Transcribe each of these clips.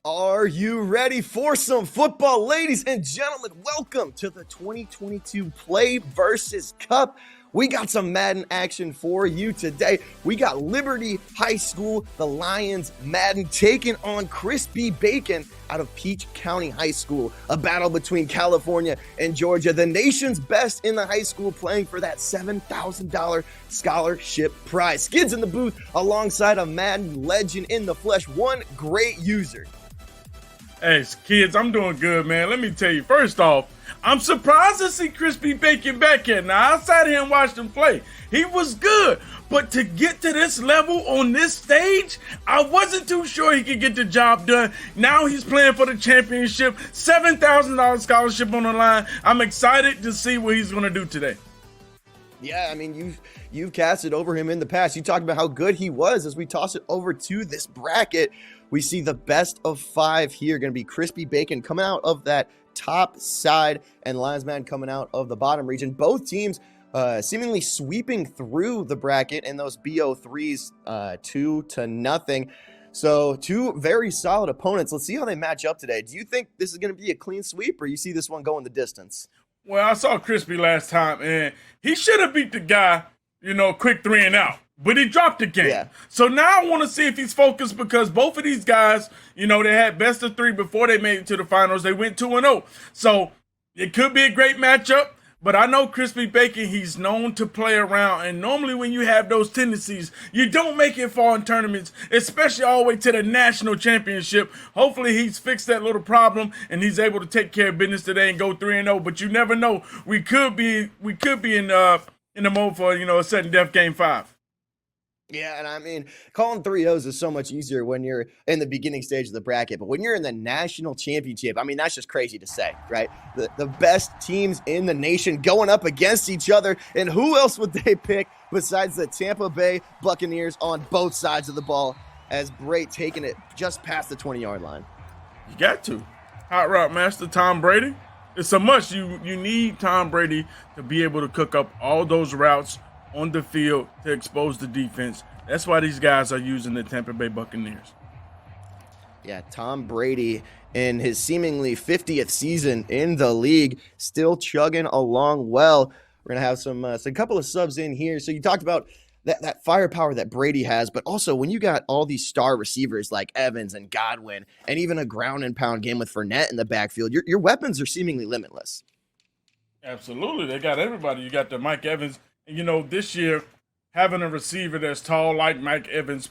Are you ready for some football, ladies and gentlemen? Welcome to the 2022 PlayVS Cup. We got some Madden action for you today. We got Liberty High School, the Lions Madden, taking on Crispy Bacon out of Peach County High School. A battle between California and Georgia. The nation's best in the high school playing for that $7,000 scholarship prize. Skids in the booth alongside a Madden legend in the flesh. One great user. Hey, kids, I'm doing good, man. Let me tell you, first off, I'm surprised to see Crispy Bacon back here. Now, I sat here and watched him play. He was good, but to get to this level on this stage, I wasn't too sure he could get the job done. Now he's playing for the championship, $7,000 scholarship on the line. I'm excited to see what he's going to do today. Yeah, I mean, you've casted over him in the past. You talked about how good he was. As we toss it over to this bracket, we see the best of five here. Going to be Crispy Bacon coming out of that top side and Lions Man coming out of the bottom region. Both teams seemingly sweeping through the bracket in those BO3s 2-0. So two very solid opponents. Let's see how they match up today. Do you think this is going to be a clean sweep, or you see this one going the distance? Well, I saw Crispy last time, and he should have beat the guy, quick 3 and out. But he dropped the game. Yeah. So now I want to see if he's focused, because both of these guys, they had best of 3 before they made it to the finals. They went 2-0. So it could be a great matchup. But I know Crispy Bacon, he's known to play around. And normally when you have those tendencies, you don't make it far in tournaments, especially all the way to the national championship. Hopefully he's fixed that little problem and he's able to take care of business today and go 3-0. But you never know. We could be in the mode for, a sudden death game 5. Yeah, and I mean, calling 3-0s is so much easier when you're in the beginning stage of the bracket, but when you're in the national championship, I mean, that's just crazy to say, right? The best teams in the nation going up against each other, and who else would they pick besides the Tampa Bay Buccaneers on both sides of the ball, as Bray taking it just past the 20-yard line? You got to. Hot route master Tom Brady. It's a must. You need Tom Brady to be able to cook up all those routes on the field to expose the defense. That's why these guys are using the Tampa Bay Buccaneers. Yeah, Tom Brady in his seemingly 50th season in the league, still chugging along well. We're going to have some couple of subs in here. So you talked about that firepower that Brady has, but also when you got all these star receivers like Evans and Godwin, and even a ground and pound game with Fournette in the backfield, your weapons are seemingly limitless. Absolutely. They got everybody. You got the Mike Evans. This year, having a receiver that's tall like Mike Evans,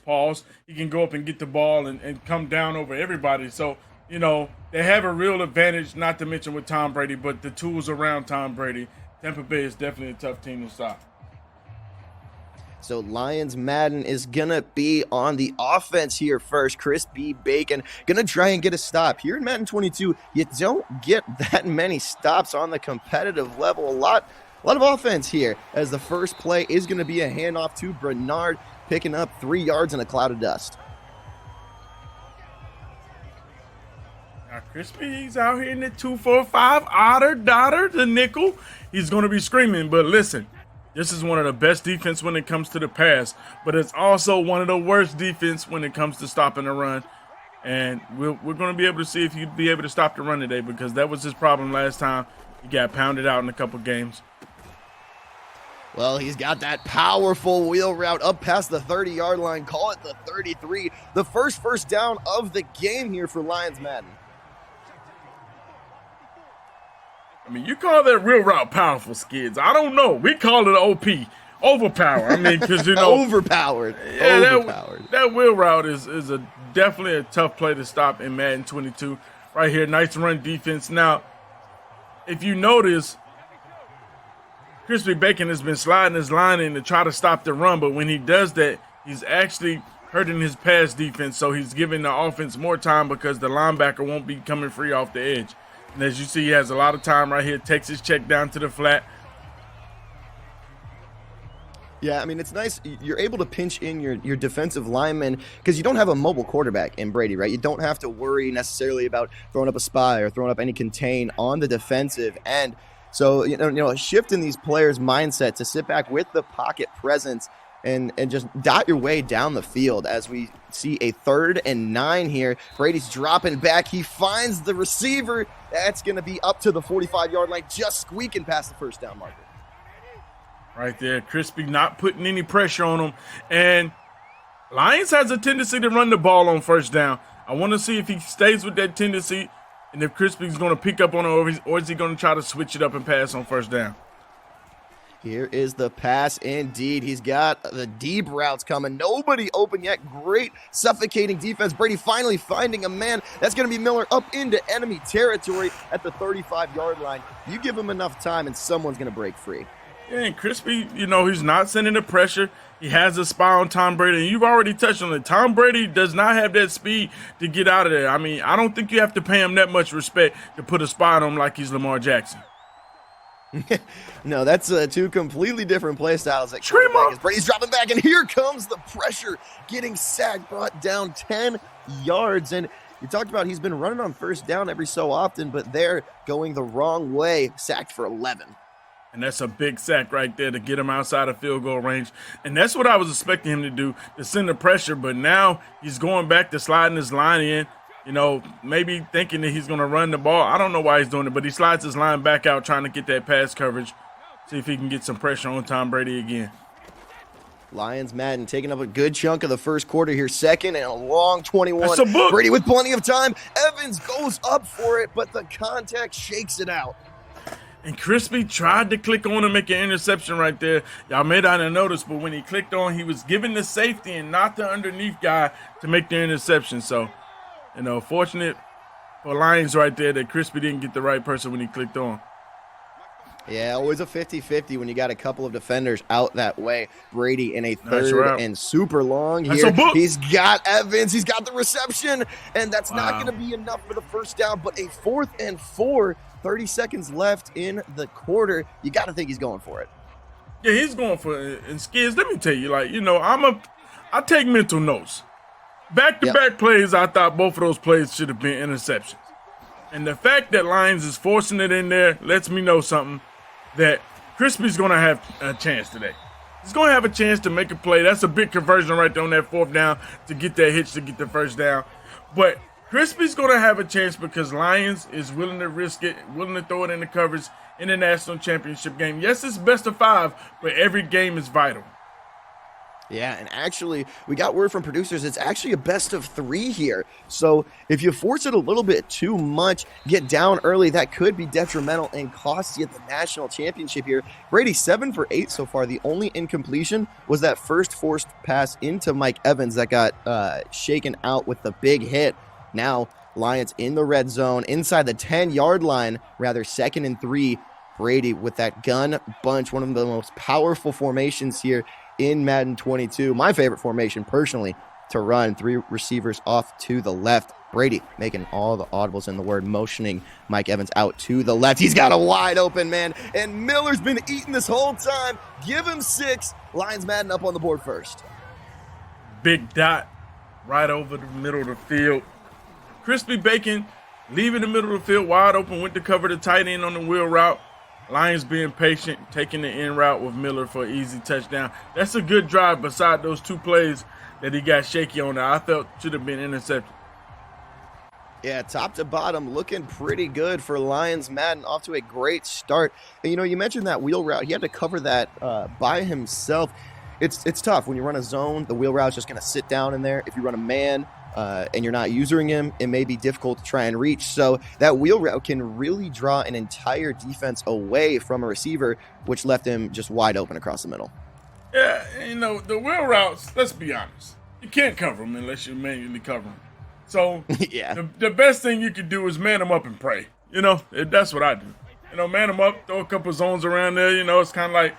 he can go up and get the ball and come down over everybody. So, they have a real advantage, not to mention with Tom Brady, but the tools around Tom Brady. Tampa Bay is definitely a tough team to stop. So Lions Madden is going to be on the offense here first. Crispy Bacon going to try and get a stop. Here in Madden 22, you don't get that many stops on the competitive level. A lot of offense here, as the first play is going to be a handoff to Bernard, picking up 3 yards in a cloud of dust. Now, Crispy, he's out here in the 2-4-5, otter, the nickel. He's going to be screaming, but listen, this is one of the best defense when it comes to the pass, but it's also one of the worst defense when it comes to stopping the run. And we're going to be able to see if you'd be able to stop the run today, because that was his problem last time. He got pounded out in a couple games. Well, he's got that powerful wheel route up past the 30-yard line. Call it the 33. The first down of the game here for Lions Madden. I mean, you call that wheel route powerful, Skids. I don't know. We call it OP, overpower. I mean, because, overpowered. Yeah, overpowered. That wheel route is definitely a tough play to stop in Madden 22. Right here, nice run defense. Now, if you notice, Crispy Bacon has been sliding his line in to try to stop the run, but when he does that, he's actually hurting his pass defense, so he's giving the offense more time because the linebacker won't be coming free off the edge. And as you see, he has a lot of time right here, takes his check down to the flat. Yeah, I mean, it's nice. You're able to pinch in your defensive lineman because you don't have a mobile quarterback in Brady, right? You don't have to worry necessarily about throwing up a spy or throwing up any contain on the defensive end. So, a shift in these players' mindset to sit back with the pocket presence and just dot your way down the field as we see a 3rd and 9 here. Brady's dropping back. He finds the receiver. That's going to be up to the 45-yard line, just squeaking past the first down marker. Right there, Crispy not putting any pressure on him. And Lions has a tendency to run the ball on first down. I want to see if he stays with that tendency and if Crispy's going to pick up on it or is he going to try to switch it up and pass on first down. Here is the pass indeed. He's got the deep routes coming. Nobody open yet. Great suffocating defense. Brady finally finding a man. That's going to be Miller up into enemy territory at the 35-yard line. You give him enough time and someone's going to break free. Yeah, and Crispy, he's not sending the pressure. He has a spy on Tom Brady, and you've already touched on it. Tom Brady does not have that speed to get out of there. I mean, I don't think you have to pay him that much respect to put a spy on him like he's Lamar Jackson. No, that's two completely different play styles. Brady's dropping back, and here comes the pressure. Getting sacked, brought down 10 yards. And you talked about he's been running on first down every so often, but they're going the wrong way. Sacked for 11. And that's a big sack right there to get him outside of field goal range. And that's what I was expecting him to do, to send the pressure. But now he's going back to sliding his line in. Maybe thinking that he's going to run the ball. I don't know why he's doing it, but he slides his line back out trying to get that pass coverage, see if he can get some pressure on Tom Brady again. Lions Madden taking up a good chunk of the first quarter here. 2nd and a long 21. That's a book. Brady with plenty of time. Evans goes up for it, but the contact shakes it out. And Crispy tried to click on and make an interception right there. Y'all may not have noticed, but when he clicked on, he was giving the safety and not the underneath guy to make the interception. So, fortunate for Lions right there that Crispy didn't get the right person when he clicked on. Yeah, always a 50-50 when you got a couple of defenders out that way. Brady in a 3rd and super long here. He's got Evans. He's got the reception, and that's not going to be enough for the first down, but a 4th and 4, 30 seconds left in the quarter. You got to think he's going for it. Yeah, he's going for it. And Skids, let me tell you, I take mental notes. Back-to-back plays, I thought both of those plays should have been interceptions. And the fact that Lions is forcing it in there lets me know something, that Crispy's going to have a chance today. He's going to have a chance to make a play. That's a big conversion right there on that 4th down to get that hitch to get the first down. But Crispy's going to have a chance because Lions is willing to risk it, willing to throw it in the coverage in the national championship game. Yes, it's best of 5, but every game is vital. Yeah, and actually, we got word from producers, it's actually a best of 3 here. So if you force it a little bit too much, get down early, that could be detrimental and cost you the national championship here. Brady 7 for 8 so far. The only incompletion was that first forced pass into Mike Evans that got shaken out with the big hit. Now, Lions in the red zone, inside the 10-yard line, rather 2nd and 3. Brady with that gun bunch, one of the most powerful formations here in Madden 22. My favorite formation, personally, to run 3 receivers off to the left. Brady making all the audibles in the word, motioning Mike Evans out to the left. He's got a wide open man, and Miller's been eating this whole time. Give him 6. Lions Madden up on the board first. Big dot right over the middle of the field. Crispy Bacon leaving the middle of the field wide open, went to cover the tight end on the wheel route. Lions being patient, taking the in route with Miller for an easy touchdown. That's a good drive beside those 2 plays that he got shaky on there. I felt should have been intercepted. Yeah, top to bottom, looking pretty good for Lions Madden. Off to a great start. And, you mentioned that wheel route. He had to cover that by himself. It's tough. When you run a zone, the wheel route's just going to sit down in there. If you run a man, and you're not using him, it may be difficult to try and reach. So that wheel route can really draw an entire defense away from a receiver, which left him just wide open across the middle. Yeah, the wheel routes, let's be honest, you can't cover them unless you manually cover them. So yeah, the best thing you can do is man them up and pray. That's what I do. Man them up, throw a couple zones around there. It's kind of like,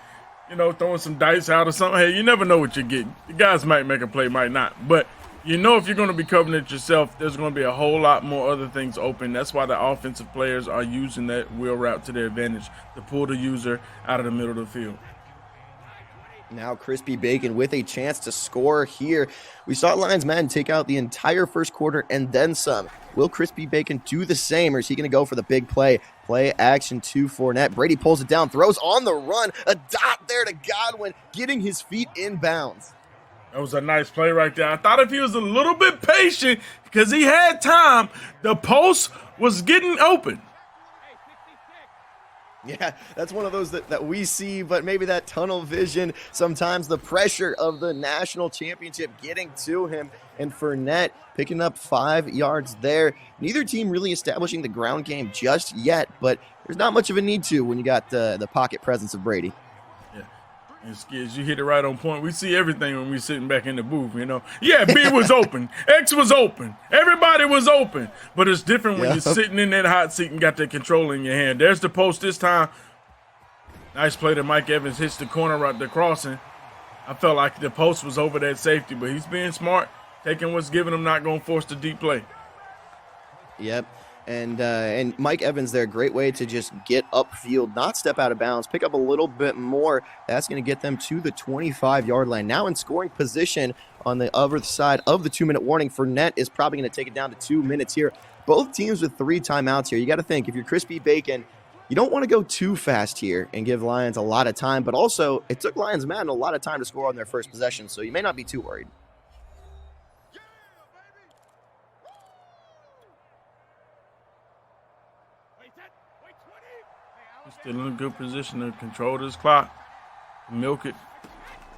throwing some dice out or something. Hey, you never know what you're getting. The guys might make a play, might not. But if you're going to be covering it yourself, there's going to be a whole lot more other things open. That's why the offensive players are using that wheel route to their advantage to pull the user out of the middle of the field. Now Crispy Bacon with a chance to score here. We saw Lions Madden take out the entire first quarter and then some. Will Crispy Bacon do the same, or is he going to go for the big play? Play action to Fournette. Brady pulls it down, throws on the run. A dot there to Godwin, getting his feet in bounds. That was a nice play right there. I thought if he was a little bit patient, because he had time, the post was getting open. Yeah, that's one of those that we see, but maybe that tunnel vision, sometimes the pressure of the national championship getting to him, and Fournette picking up 5 yards there. Neither team really establishing the ground game just yet, but there's not much of a need to when you got the pocket presence of Brady. Yeah, and Skids, you hit it right on point. We see everything when we're sitting back in the booth, you know. Yeah, B was open, X was open, everybody was open, but it's different when you're sitting in that hot seat and got that control in your hand. There's the post this time. Nice play that Mike Evans hits the corner right the crossing. I felt like the post was over that safety, but he's being smart, taking what's given him, not going to force the deep play. Yep. And Mike Evans there, great way to just get upfield, not step out of bounds, pick up a little bit more. That's going to get them to the 25-yard line. Now in scoring position on the other side of the 2-minute warning. Fournette is probably going to take it down to 2 minutes here. Both teams with 3 timeouts here. You got to think, if you're Crispy Bacon, you don't want to go too fast here and give Lions a lot of time, but also it took Lions Madden a lot of time to score on their first possession, so you may not be too worried. He's still in a good position to control this clock, milk it.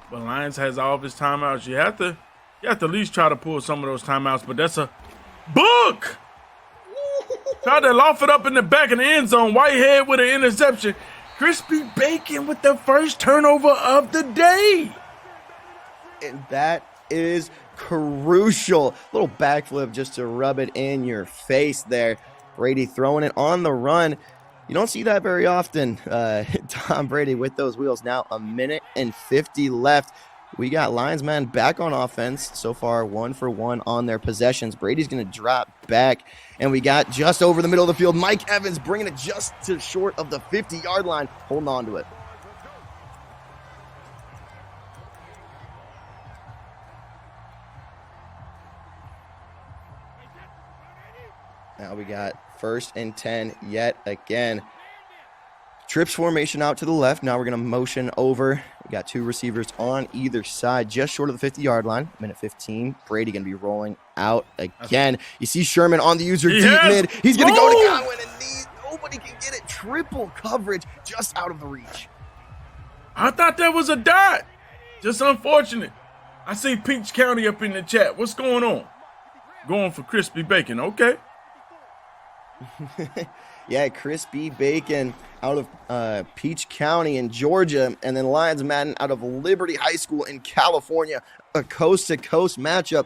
But Lions has all of his timeouts. You have to at least try to pull some of those timeouts, but that's a book. Tried to loft it up in the back of the end zone. Whitehead with an interception. Crispy Bacon with the first turnover of the day. And that is crucial. Little backflip just to rub it in your face there. Brady throwing it on the run. You don't see that very often. Tom Brady with those wheels. Now 1:50 left. We got Lions man back on offense. So far 1 for 1 on their possessions. Brady's going to drop back. And we got just over the middle of the field. Mike Evans bringing it just to short of the 50-yard line. Holding on to it. Now we got 1st and 10 yet again. Trips formation out to the left. Now we're going to motion over. We got 2 receivers on either side, just short of the 50-yard line. 1:15. Brady going to be rolling out again. You see Sherman on the user deep mid. He's going to go to Godwin, and nobody can get it. Triple coverage just out of the reach. I thought that was a dot. Just unfortunate. I see Peach County up in the chat. What's going on? Going for Crispy Bacon. Okay. Yeah, Crispy Bacon out of Peach County in Georgia, and then Lions Madden out of Liberty High School in California. A coast-to-coast matchup.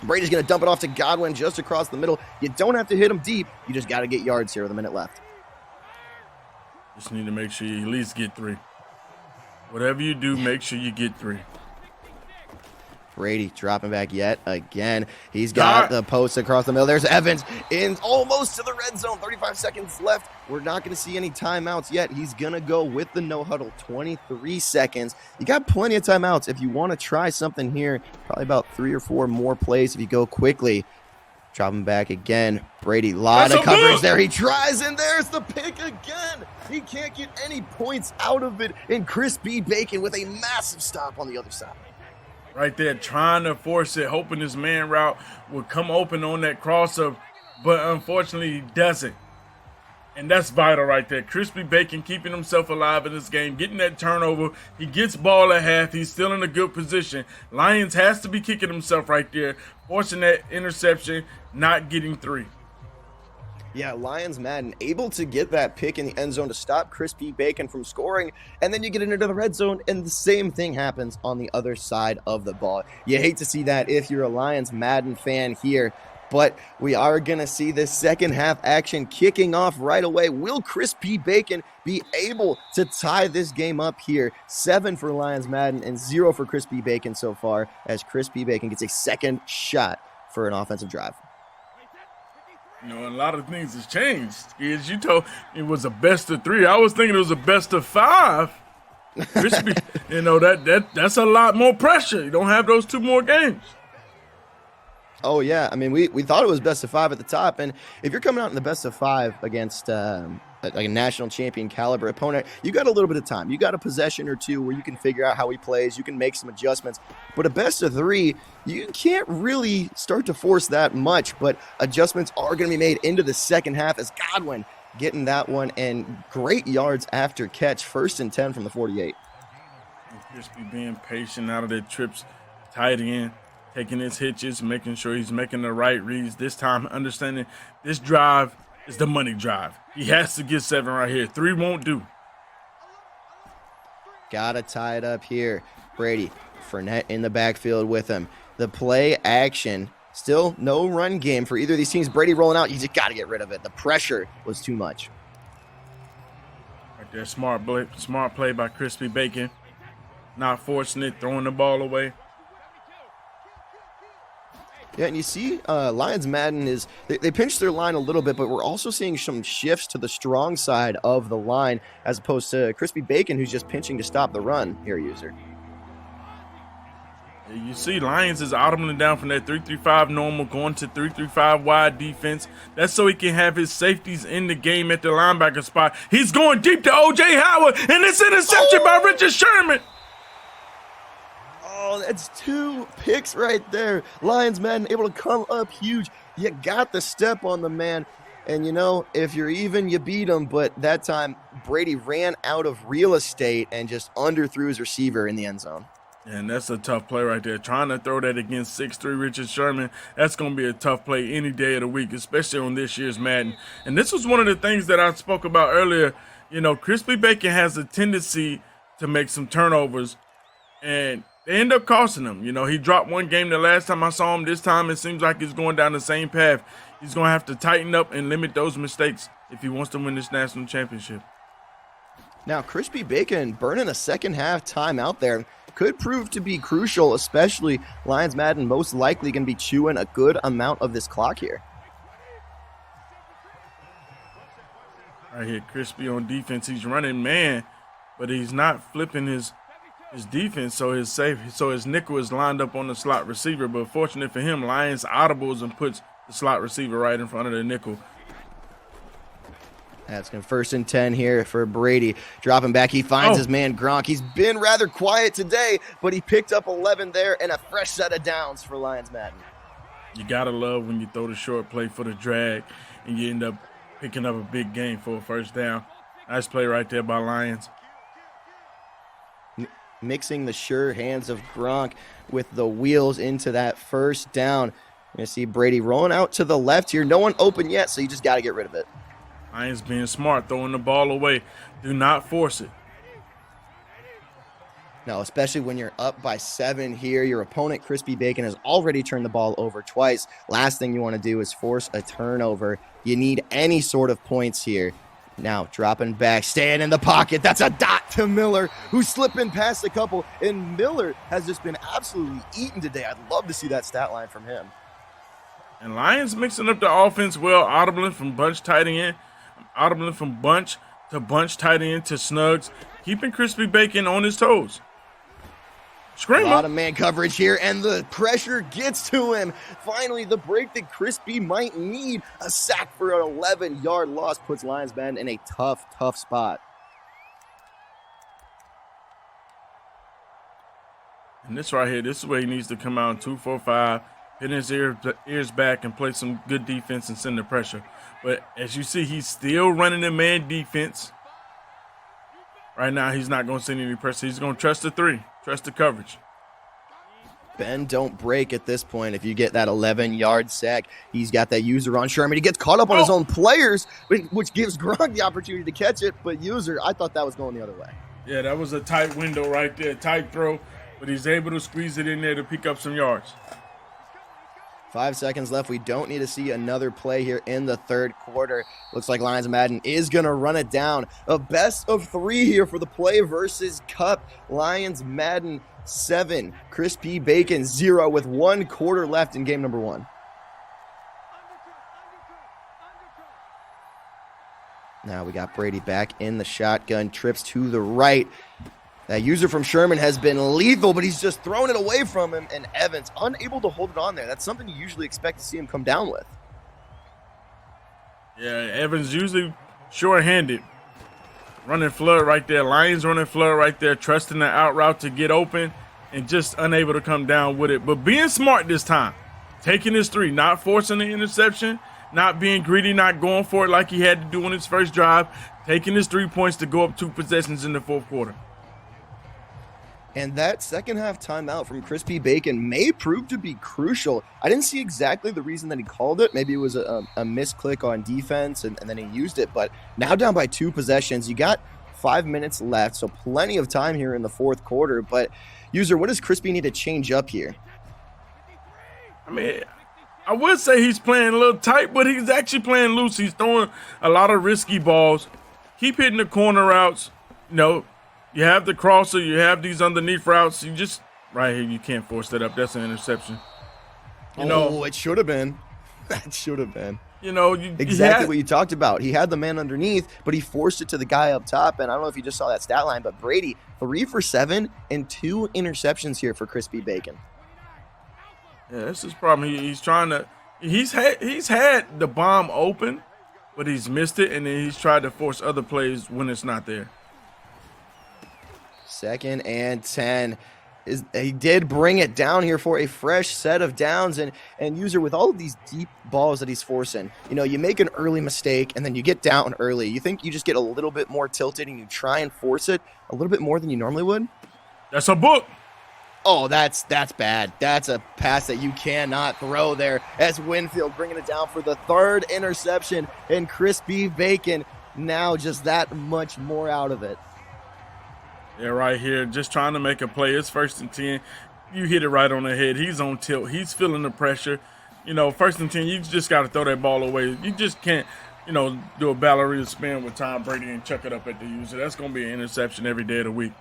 Brady's going to dump it off to Godwin just across the middle. You don't have to hit him deep. You just got to get yards here with a minute left. Just need to make sure you at least get 3. Whatever you do, make sure you get 3. Brady dropping back yet again. He's got the post across the middle. There's Evans in almost to the red zone. 35 seconds left. We're not going to see any timeouts yet. He's going to go with the no huddle. 23 seconds. You got plenty of timeouts if you want to try something here. Probably about 3 or 4 more plays if you go quickly. Dropping back again. Brady, lot of coverage there. He tries, and there's the pick again. He can't get any points out of it. And Crispy Bacon with a massive stop on the other side. Right there, trying to force it, hoping his man route would come open on that crossover, but unfortunately he doesn't. And that's vital right there. Crispy Bacon keeping himself alive in this game, getting that turnover. He gets ball at half. He's still in a good position. Lions has to be kicking himself right there, forcing that interception, not getting 3. Yeah, Lions Madden able to get that pick in the end zone to stop Crispy Bacon from scoring, and then you get into the red zone, and the same thing happens on the other side of the ball. You hate to see that if you're a Lions Madden fan here, but we are going to see this second half action kicking off right away. Will Crispy Bacon be able to tie this game up here? 7 for Lions Madden and 0 for Crispy Bacon so far, as Crispy Bacon gets a second shot for an offensive drive. You know, a lot of things has changed. As you told, it was a best of 3. I was thinking it was a best of 5. Crispy, that's a lot more pressure. You don't have those 2 more games. Oh, yeah. I mean, we thought it was best of 5 at the top. And if you're coming out in the best of 5 against like a national champion caliber opponent, you got a little bit of time. You got a possession or 2 where you can figure out how he plays. You can make some adjustments. But a best of 3, you can't really start to force that much. But adjustments are going to be made into the second half as Godwin getting that one. And great yards after catch. 1st and 10 from the 48. Crispy being patient out of their trips, tight end, taking his hitches, making sure he's making the right reads. This time, understanding this drive is the money drive. He has to get 7 right here. 3 won't do. Gotta tie it up here. Brady, Fournette in the backfield with him. The play action, still no run game for either of these teams. Brady rolling out, you just gotta get rid of it. The pressure was too much. Right there, smart play by Crispy Bacon. Not forcing it, throwing the ball away. Yeah, and you see Lions Madden is, they pinched their line a little bit, but we're also seeing some shifts to the strong side of the line as opposed to Crispy Bacon, who's just pinching to stop the run here, user. You see Lions is audibling down from that 3-3-5 normal, going to 3-3-5 wide defense. That's so he can have his safeties in the game at the linebacker spot. He's going deep to O.J. Howard, and it's interception by Richard Sherman. Oh, that's 2 picks right there. Lions Madden able to come up huge. You got the step on the man. And, if you're even, you beat him. But that time, Brady ran out of real estate and just underthrew his receiver in the end zone. And that's a tough play right there. Trying to throw that against 6'3" Richard Sherman, that's going to be a tough play any day of the week, especially on this year's Madden. And this was one of the things that I spoke about earlier. Crispy Bacon has a tendency to make some turnovers, and they end up costing him. He dropped 1 game the last time I saw him. This time it seems like he's going down the same path. He's going to have to tighten up and limit those mistakes if he wants to win this national championship. Now, Crispy Bacon burning a second half timeout there could prove to be crucial, especially Lions Madden most likely going to be chewing a good amount of this clock here. Right here, Crispy on defense. He's running man, but he's not flipping his defense, so his nickel is lined up on the slot receiver. But fortunate for him, Lions audibles and puts the slot receiver right in front of the nickel. That's going to 1st and 10 here for Brady. Dropping back, he finds his man Gronk. He's been rather quiet today, but he picked up 11 there and a fresh set of downs for Lions Madden. You got to love when you throw the short play for the drag and you end up picking up a big gain for a 1st down. Nice play right there by Lions. Mixing the sure hands of Gronk with the wheels into that 1st down. You're going to see Brady rolling out to the left here. No one open yet, so you just got to get rid of it. Lions being smart, throwing the ball away. Do not force it. No, especially when you're up by 7 here. Your opponent, Crispy Bacon, has already turned the ball over twice. Last thing you want to do is force a turnover. You need any sort of points here. Now dropping back, staying in the pocket. That's a dot to Miller, who's slipping past a couple. And Miller has just been absolutely eaten today. I'd love to see that stat line from him. And Lions mixing up the offense well, audibling from bunch tight end, audibling from bunch to bunch tight end to Snugs, keeping Crispy Bacon on his toes. Screamer. A lot of man coverage here, and the pressure gets to him. Finally, the break that Crispy might need. A sack for an 11-yard loss puts Lions Madden in a tough spot. And this right here, this is where he needs to come out in 2-4-5, hit his ears back and play some good defense and send the pressure. But as you see, he's still running the man defense. Right now, he's not going to send any pressure. He's going to trust the 3, trust the coverage. Bend, don't break at this point. If you get that 11-yard sack, he's got that user on Sherman. He gets caught up on his own players, which gives Gronk the opportunity to catch it. But user, I thought that was going the other way. Yeah, that was a tight window right there, tight throw. But he's able to squeeze it in there to pick up some yards. 5 seconds left. We don't need to see another play here in the 3rd quarter. Looks like Lions Madden is going to run it down. A best of 3 here for the Play versus Cup. Lions Madden 7, Crispy Bacon 0 with 1 quarter left in game number 1. Now we got Brady back in the shotgun, trips to the right. That user from Sherman has been lethal, but he's just throwing it away from him, and Evans unable to hold it on there. That's something you usually expect to see him come down with. Yeah, Evans usually short-handed. Running flood right there. Lions running flood right there, trusting the out route to get open and just unable to come down with it. But being smart this time, taking his three, not forcing the interception, not being greedy, not going for it like he had to do on his first drive, taking his 3 points to go up 2 possessions in the fourth quarter. And that second half timeout from Crispy Bacon may prove to be crucial. I didn't see exactly the reason that he called it. Maybe it was a misclick on defense and then he used it. But now down by 2 possessions, you got 5 minutes left. So plenty of time here in the fourth quarter. But user, what does Crispy need to change up here? I mean, I would say he's playing a little tight, but he's actually playing loose. He's throwing a lot of risky balls. Keep hitting the corner routes. You have the crosser, you have these underneath routes. You just, right here, you can't force that up. That's an interception. It should have been. That should have been. Exactly what you talked about. He had the man underneath, but he forced it to the guy up top. And I don't know if you just saw that stat line, but Brady, 3 for 7 and 2 interceptions here for Crispy Bacon. Yeah, that's his problem. He's trying to, he's had the bomb open, but he's missed it, and then he's tried to force other plays when it's not there. 2nd and 10. He did bring it down here for a fresh set of downs, and user, with all of these deep balls that he's forcing, you make an early mistake and then you get down early. You think you just get a little bit more tilted and you try and force it a little bit more than you normally would? That's a book. Oh, that's bad. That's a pass that you cannot throw there, as Winfield bringing it down for the 3rd interception, and Crispy Bacon now just that much more out of it. Yeah, right here, just trying to make a play. It's 1st and 10. You hit it right on the head. He's on tilt. He's feeling the pressure. 1st and 10, you just got to throw that ball away. You just can't, do a ballerina spin with Tom Brady and chuck it up at the user. That's going to be an interception every day of the week.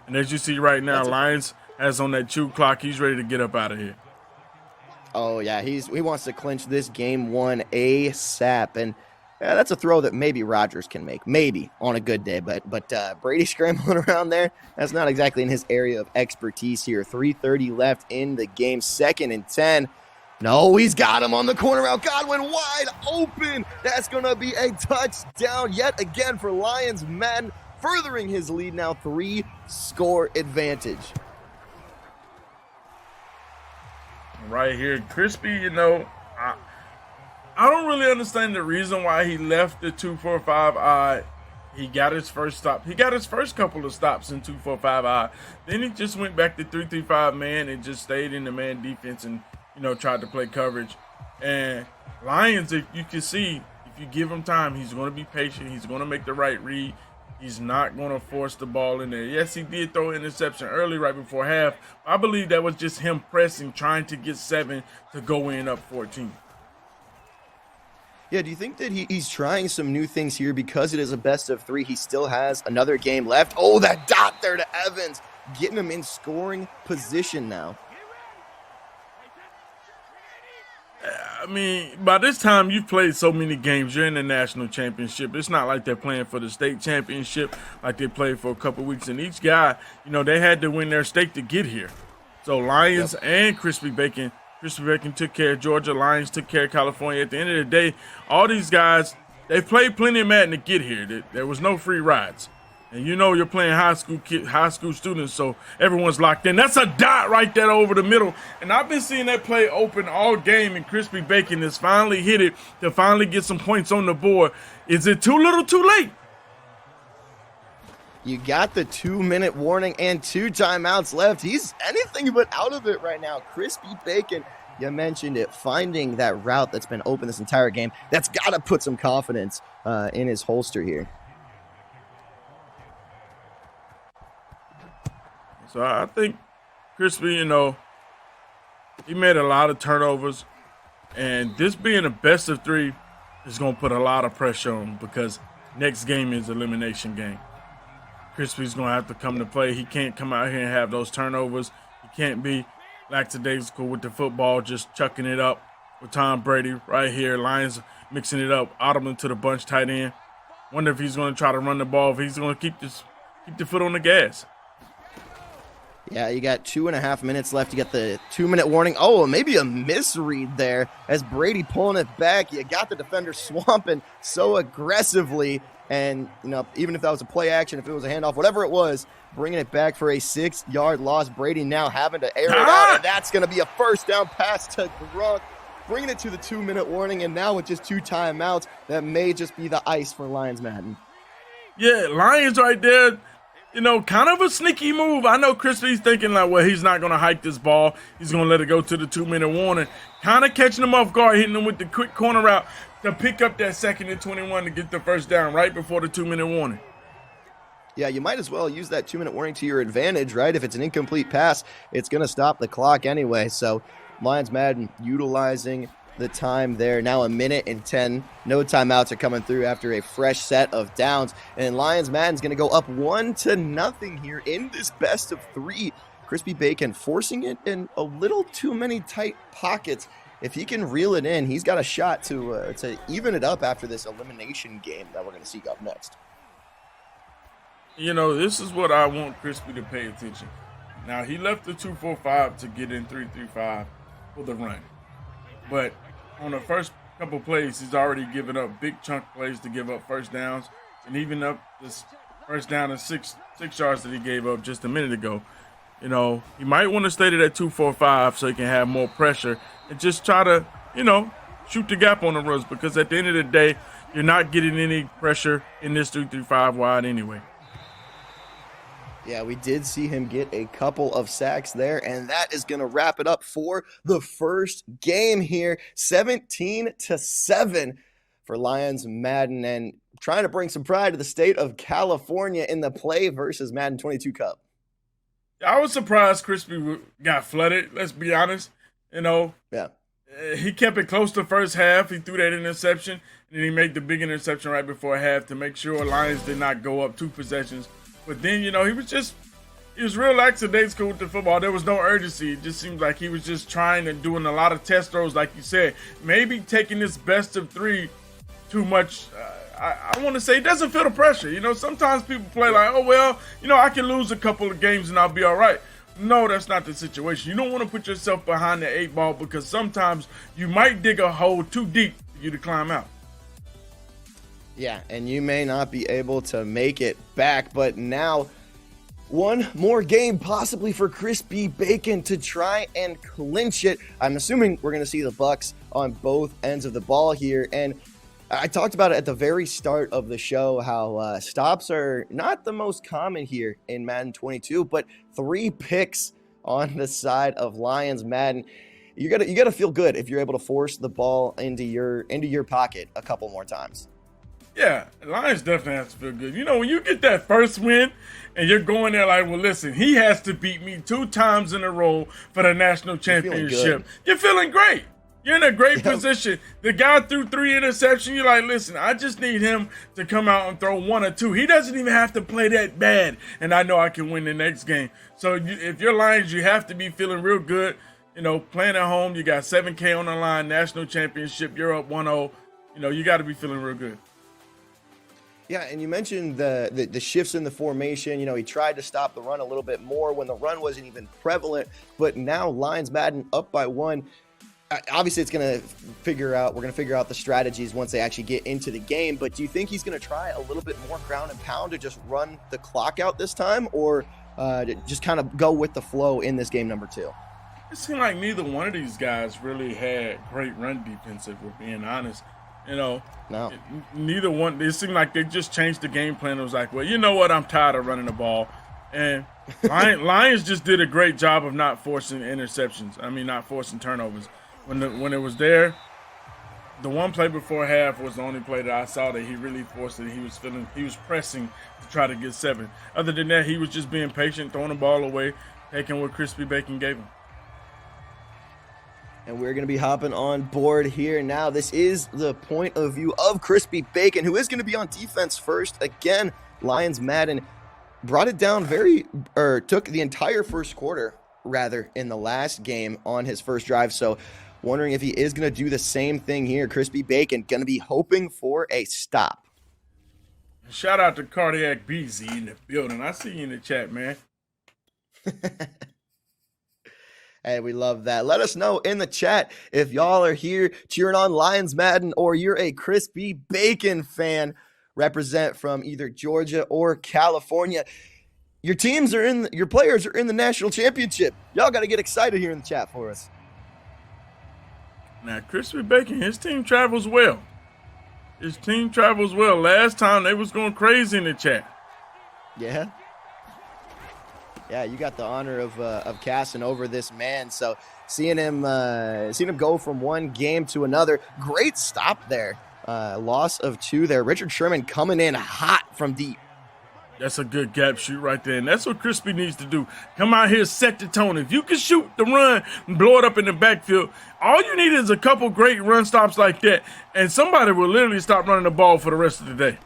And as you see right now, Lions has on that 2 clock. He's ready to get up out of here. Oh, yeah, he wants to clinch this game 1 ASAP. And yeah, that's a throw that maybe Rodgers can make, maybe on a good day. But Brady scrambling around there, that's not exactly in his area of expertise here. 3:30 left in the game, 2nd and 10. No, he's got him on the corner route. Godwin wide open. That's going to be a touchdown yet again for Lions. Madden furthering his lead now, 3-score advantage. Right here, Crispy, I don't really understand the reason why he left the 2-4-5 I. He got his first stop. He got his first couple of stops in 2-4-5 I. Then he just went back to 3-3-5 man and just stayed in the man defense and, tried to play coverage. And Lions, if you can see, if you give him time, he's going to be patient. He's going to make the right read. He's not going to force the ball in there. Yes, he did throw an interception early right before half. I believe that was just him pressing, trying to get 7 to go in up 14. Yeah, do you think that he's trying some new things here because it is a best of 3? He still has another game left. Oh, that dot there to Evans, getting him in scoring position now. I mean, by this time, you've played so many games. You're in the national championship. It's not like they're playing for the state championship like they played for a couple weeks. And each guy, they had to win their stake to get here. So Lions and Crispy Bacon took care of Georgia. Lions took care of California. At the end of the day, all these guys, they played plenty of Madden to get here. There was no free rides. And you're playing high school students, so everyone's locked in. That's a dot right there over the middle. And I've been seeing that play open all game, and Crispy Bacon has finally hit it to finally get some points on the board. Is it too little too late? You got the 2-minute warning and 2 timeouts left. He's anything but out of it right now. Crispy Bacon, you mentioned it, finding that route that's been open this entire game. That's got to put some confidence in his holster here. So I think Crispy, he made a lot of turnovers. And this being a best of 3 is going to put a lot of pressure on him because next game is elimination game. Crispy's going to have to come to play. He can't come out here and have those turnovers. He can't be lackadaisical with the football, just chucking it up with Tom Brady right here. Lions mixing it up. Ottoman to the bunch tight end. Wonder if he's going to try to run the ball, if he's going to keep the foot on the gas. Yeah, you got 2.5 minutes left. You get the 2-minute warning. Oh, maybe a misread there as Brady pulling it back. You got the defender swamping so aggressively. And, even if that was a play action, if it was a handoff, whatever it was, bringing it back for a 6-yard loss. Brady now having to air it out, and that's going to be a first down pass to Gronk, bringing it to the 2-minute warning. And now with just 2 timeouts, that may just be the ice for Lions Madden. Yeah, Lions right there. Kind of a sneaky move. I know Crispy's thinking like, well, he's not going to hike this ball. He's going to let it go to the 2-minute warning. Kind of catching him off guard, hitting him with the quick corner route to pick up that 2nd and 21 to get the first down right before the 2-minute warning. Yeah, you might as well use that 2-minute warning to your advantage, right? If it's an incomplete pass, it's going to stop the clock anyway. So Lions Madden utilizing the time there. Now 1:10. No timeouts are coming through after a fresh set of downs. And Lions Madden's going to go up 1-0 here in this best of 3. Crispy Bacon forcing it in a little too many tight pockets. If he can reel it in, he's got a shot to even it up after this elimination game that we're going to see up next. This is what I want Crispy to pay attention. Now, he left the 2-4-5 to get in 3-3-5 for the run. But on the first couple plays, he's already given up big chunk plays to give up first downs, and even up this first down and six yards that he gave up just a minute ago. He might want to stay to that 2-4-5 so he can have more pressure and just try to, shoot the gap on the runs, because at the end of the day, you're not getting any pressure in this 3-3-5 wide anyway. Yeah, we did see him get a couple of sacks there, and that is going to wrap it up for the first game here. 17-7 for Lions Madden, and trying to bring some pride to the state of California in the Play versus Madden 22 Cup. I was surprised Crispy got flooded, let's be honest. Yeah. He kept it close to first half. He threw that interception, and then he made the big interception right before half to make sure Lions did not go up 2 possessions. But then, he was real lackadaisical with the football. There was no urgency. It just seemed like he was just trying and doing a lot of test throws, like you said. Maybe taking this best of 3 too much. I want to say he doesn't feel the pressure. Sometimes people play like, oh, well, I can lose a couple of games and I'll be all right. No, that's not the situation. You don't want to put yourself behind the 8 ball, because sometimes you might dig a hole too deep for you to climb out. Yeah, and you may not be able to make it back, but now one more game possibly for Crispy Bacon to try and clinch it. I'm assuming we're going to see the Bucs on both ends of the ball here, and I talked about it at the very start of the show, how stops are not the most common here in Madden 22, but 3 picks on the side of Lions Madden. You gotta feel good if you're able to force the ball into your pocket a couple more times. Yeah, Lions definitely have to feel good. When you get that first win and you're going there like, well, listen, he has to beat me 2 times in a row for the national championship. You're feeling great. You're in a great position. The guy threw 3 interceptions. You're like, listen, I just need him to come out and throw 1 or 2. He doesn't even have to play that bad, and I know I can win the next game. So if you're Lions, you have to be feeling real good. Playing at home, you got $7K on the line, national championship, you're up 1-0. You got to be feeling real good. Yeah, and you mentioned the shifts in the formation. He tried to stop the run a little bit more when the run wasn't even prevalent, but now Lions Madden up by 1. Obviously, we're going to figure out the strategies once they actually get into the game, but do you think he's going to try a little bit more ground and pound to just run the clock out this time, or just kind of go with the flow in this game number 2? It seemed like neither one of these guys really had great run defense, if we're being honest. No. Neither one. It seemed like they just changed the game plan. It was like, well, you know what? I'm tired of running the ball. And Lions just did a great job of not forcing interceptions. Not forcing turnovers. When it was there, the one play before half was the only play that I saw that he really forced it. He was pressing to try to get 7. Other than that, he was just being patient, throwing the ball away, taking what Crispy Bacon gave him. And we're going to be hopping on board here now. This is the point of view of Crispy Bacon, who is going to be on defense first. Again, Lions Madden brought it down took the entire first quarter, rather, in the last game on his first drive. So wondering if he is going to do the same thing here. Crispy Bacon going to be hoping for a stop. Shout out to Cardiac BZ in the building. I see you in the chat, man. Hey, we love that. Let us know in the chat if y'all are here cheering on Lions Madden or you're a Crispy Bacon fan. Represent from either Georgia or California. Your teams are your players are in the national championship. Y'all got to get excited here in the chat for us. Now, Crispy Bacon, his team travels well. His team travels well. Last time they was going crazy in the chat. Yeah. Yeah, you got the honor of casting over this man. So seeing him go from one game to another, great stop there. Loss of 2 there. Richard Sherman coming in hot from deep. That's a good gap shoot right there, and that's what Crispy needs to do. Come out here, set the tone. If you can shoot the run and blow it up in the backfield, all you need is a couple great run stops like that, and somebody will literally stop running the ball for the rest of the day.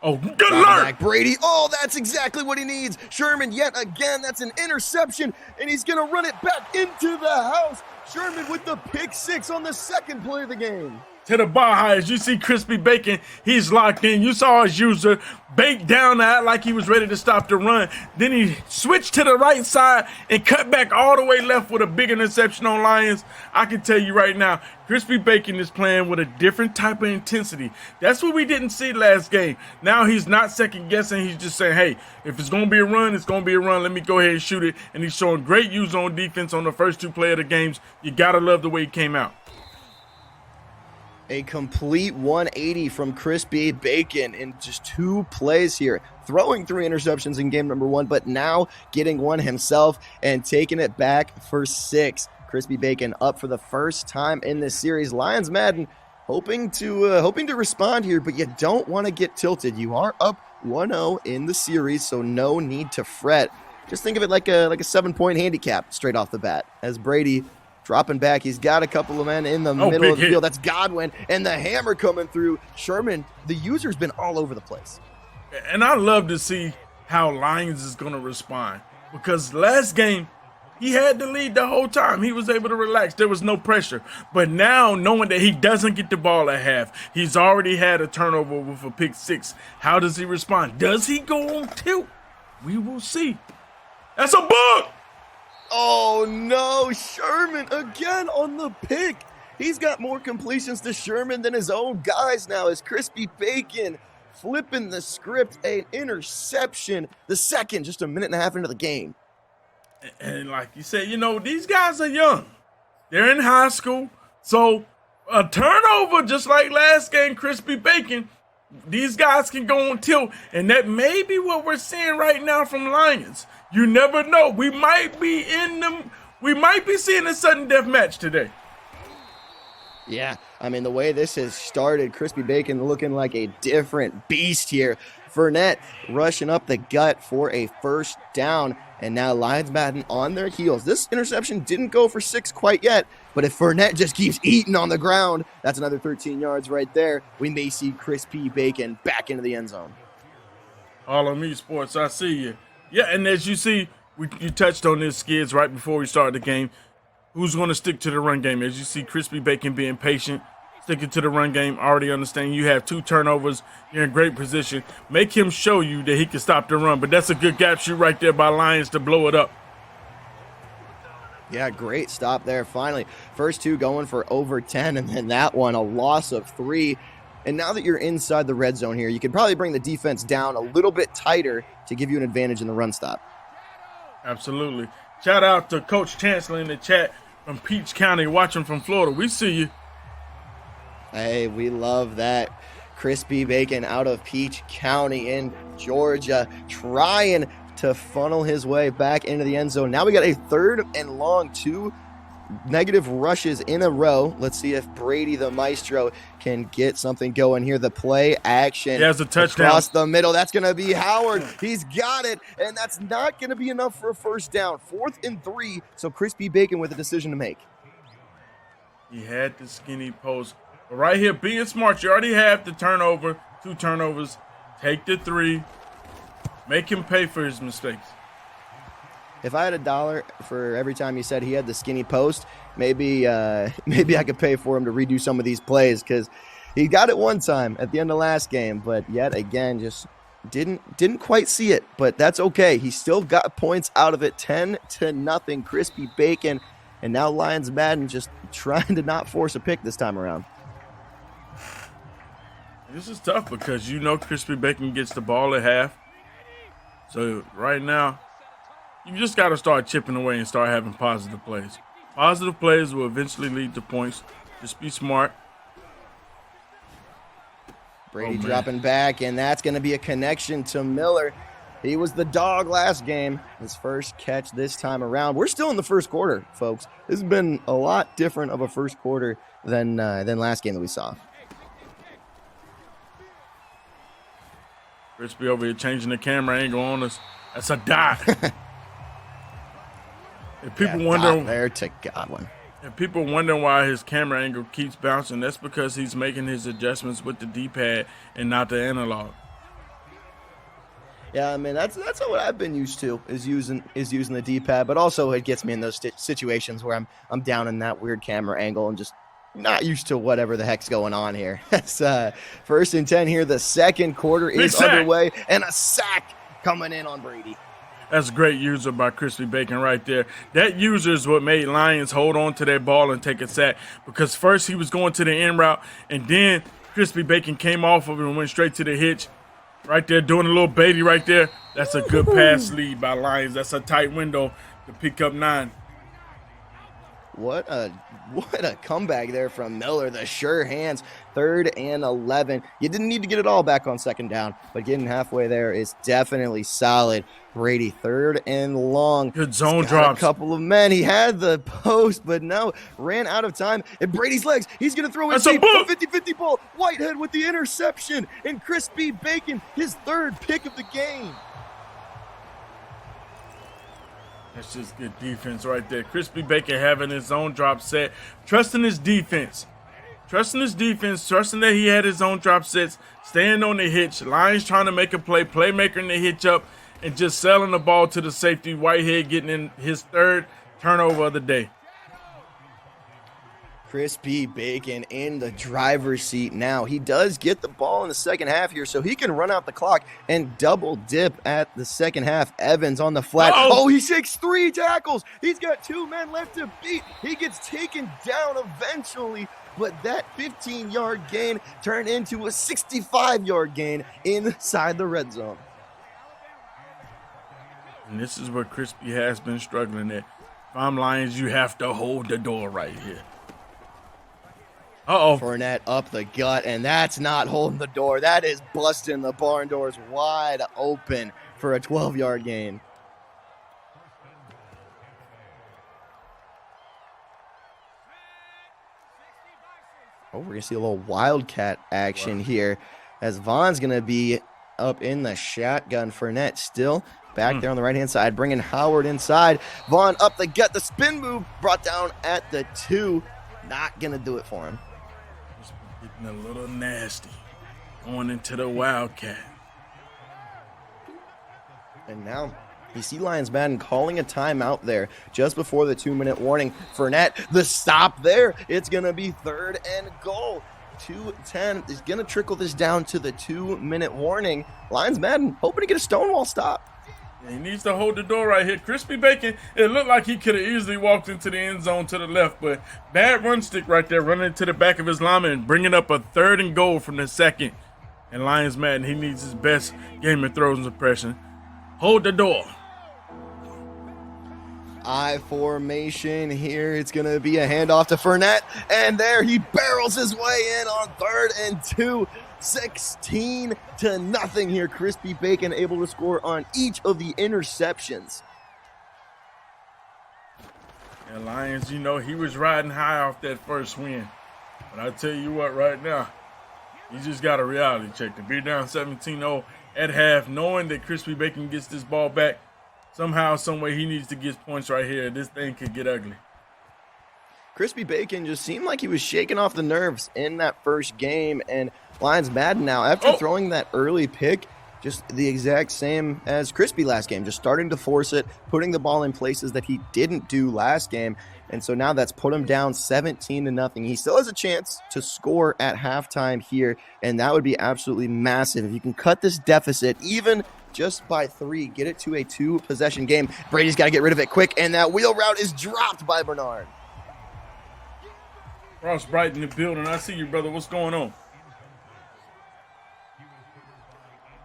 Oh, good luck! Brady. Oh, that's exactly what he needs. Sherman, yet again, that's an interception, and he's going to run it back into the house. Sherman with the pick 6 on the second play of the game. To the bar high, as you see Crispy Bacon, he's locked in. You saw his user bake down to act like he was ready to stop the run. Then he switched to the right side and cut back all the way left with a big interception on Lions. I can tell you right now, Crispy Bacon is playing with a different type of intensity. That's what we didn't see last game. Now he's not second guessing. He's just saying, hey, if it's going to be a run, it's going to be a run. Let me go ahead and shoot it. And he's showing great use on defense on the first 2 plays of the games. You got to love the way he came out. A complete 180 from Crispy Bacon in just 2 plays here. Throwing 3 interceptions in game number 1, but now getting 1 himself and taking it back for 6. Crispy Bacon up for the first time in this series. Lions Madden hoping to respond here, but you don't want to get tilted. You are up 1-0 in the series, so no need to fret. Just think of it like a 7-point handicap straight off the bat. As Brady dropping back, he's got a couple of men in the middle of the field. That's Godwin, and the hammer coming through. Sherman, the user's been all over the place. And I love to see how Lions is going to respond, because last game, he had the lead the whole time. He was able to relax. There was no pressure. But now, knowing that he doesn't get the ball at half, he's already had a turnover with a pick 6. How does he respond? Does he go on tilt? We will see. That's a book! Oh no, Sherman again on the pick. He's got more completions to Sherman than his own guys now as Crispy Bacon flipping the script, an interception, the second, just a minute and a half into the game. And like you said, these guys are young. They're in high school. So a turnover, just like last game, Crispy Bacon, these guys can go on tilt. And that may be what we're seeing right now from Lions. You never know. We might be seeing a sudden death match today. Yeah, I mean, the way this has started, Crispy Bacon looking like a different beast here. Fournette rushing up the gut for a first down, and now Lions Madden on their heels. This interception didn't go for 6 quite yet, but if Fournette just keeps eating on the ground, that's another 13 yards right there. We may see Crispy Bacon back into the end zone. All of me, sports, I see you. Yeah, and as you see, you touched on this, Skids, right before we started the game. Who's going to stick to the run game? As you see, Crispy Bacon being patient, sticking to the run game, already understanding you have 2 turnovers. You're in great position. Make him show you that he can stop the run. But that's a good gap shoot right there by Lions to blow it up. Yeah, great stop there. Finally, first 2 going for over 10, and then that one, a loss of 3. And now that you're inside the red zone here, you could probably bring the defense down a little bit tighter to give you an advantage in the run stop. Absolutely. Shout out to Coach Chancellor in the chat from Peach County, watching from Florida. We see you. Hey, we love that. Crispy Bacon out of Peach County in Georgia, trying to funnel his way back into the end zone. Now we got a 3rd and long, 2 negative rushes in a row. Let's see if Brady the Maestro can get something going here. The play action. He has a touchdown across the middle. That's going to be Howard. He's got it, and that's not going to be enough for a first down. 4th and 3, so Crispy Bacon with a decision to make. He had the skinny post. But right here, being smart, you already have the turnover, 2 turnovers. Take the 3. Make him pay for his mistakes. If I had $1 for every time he said he had the skinny post, maybe I could pay for him to redo some of these plays, because he got it one time at the end of last game, but yet again, just Didn't quite see it, but that's okay. He still got points out of it, 10-0. Crispy Bacon, and now Lions Madden just trying to not force a pick this time around. This is tough because Crispy Bacon gets the ball at half. So right now, you just got to start chipping away and start having positive plays. Positive plays will eventually lead to points. Just be smart. Brady dropping back, and that's going to be a connection to Miller. He was the dog last game. His first catch this time around. We're still in the first quarter, folks. This has been a lot different of a first quarter than last game that we saw. Crispy over here changing the camera angle on us. That's a dot. If people wonder there to Godwin. If people wonder why his camera angle keeps bouncing, that's because he's making his adjustments with the D-pad and not the analog. Yeah, I mean that's what I've been used to is using the D-pad, but also it gets me in those situations where I'm down in that weird camera angle and just not used to whatever the heck's going on here. That's 1st and 10 here. The second quarter is underway, and a sack coming in on Brady. That's a great user by Crispy Bacon right there. That user is what made Lions hold on to that ball and take a sack, because first he was going to the end route, and then Crispy Bacon came off of it and went straight to the hitch. Right there, doing a little Beatty right there. That's a good pass lead by Lions. That's a tight window to pick up 9. What a comeback there from Miller. The sure hands. 3rd and 11. You didn't need to get it all back on 2nd down, but getting halfway there is definitely solid. Brady 3rd and long. Good zone drops. A couple of men. He had the post, but now ran out of time. And Brady's legs. He's going to throw it deep. A 50-50 ball. Whitehead with the interception. And Crispy Bacon, his 3rd pick of the game. That's just good defense right there. Crispy Bacon having his zone drop set. Trusting his defense. Trusting that he had his zone drop sets. Staying on the hitch. Lions trying to make a play. Playmaker in the hitch up. And just selling the ball to the safety. Whitehead getting in his 3rd turnover of the day. Crispy Bacon in the driver's seat now. He does get the ball in the second half here, so he can run out the clock and double dip at the second half. Evans on the flat. Oh, he shakes 3 tackles. He's got 2 men left to beat. He gets taken down eventually, but that 15-yard gain turned into a 65-yard gain inside the red zone. And this is where Crispy has been struggling at. If I'm Lions, you have to hold the door right here. Fournette up the gut, and that's not holding the door. That is busting the barn doors wide open for a 12-yard gain. Oh, we're going to see a little wildcat action here as Vaughn's going to be up in the shotgun. Fournette still back there on the right-hand side, bringing Howard inside. Vaughn up the gut. The spin move brought down at the 2. Not going to do it for him. Getting a little nasty. Going into the wildcat. And now you see Lions Madden calling a timeout there just before the 2-minute warning. Fournette, the stop there. It's going to be 3rd and goal. 2:10 is going to trickle this down to the 2-minute warning. Lions Madden hoping to get a Stonewall stop. He needs to hold the door right here. Crispy Bacon, it looked like he could have easily walked into the end zone to the left, but bad run stick right there, running to the back of his lineman and bringing up a 3rd and goal from the 2nd. And Lions Madden, he needs his best game of throws impression. Hold the door. I formation here. It's going to be a handoff to Fournette, and there he barrels his way in on 3rd and 2. 16-0 here. Crispy Bacon able to score on each of the interceptions. And Lions, he was riding high off that first win. But I tell you what, right now, you just got a reality check. To be down 17-0 at half, knowing that Crispy Bacon gets this ball back, somehow, someway he needs to get points right here. This thing could get ugly. Crispy Bacon just seemed like he was shaking off the nerves in that first game, and Lions Madden now, after throwing that early pick, just the exact same as Crispy last game, just starting to force it, putting the ball in places that he didn't do last game. And so now that's put him down 17-0. He still has a chance to score at halftime here, and that would be absolutely massive. If you can cut this deficit even just by 3, get it to a 2-possession game. Brady's got to get rid of it quick, and that wheel route is dropped by Bernard. Ross Bright in the building. I see you, brother. What's going on?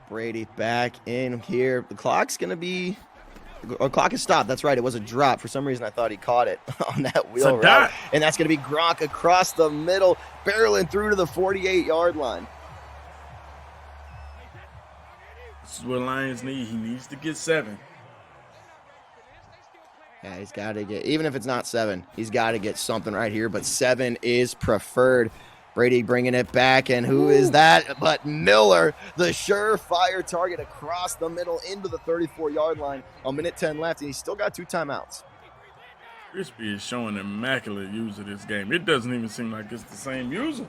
Brady back in here. The clock's going to be... The clock is stopped. That's right. It was a drop. For some reason, I thought he caught it on that wheel route. And that's going to be Gronk across the middle, barreling through to the 48-yard line. This is what Lions need. He needs to get 7. Yeah, he's got to get, even if it's not 7, he's got to get something right here. But 7 is preferred. Brady bringing it back, and who is that but Miller, the surefire target across the middle into the 34-yard line. 1:10 left, and he's still got 2 timeouts. Crispy is showing immaculate use of this game. It doesn't even seem like it's the same user.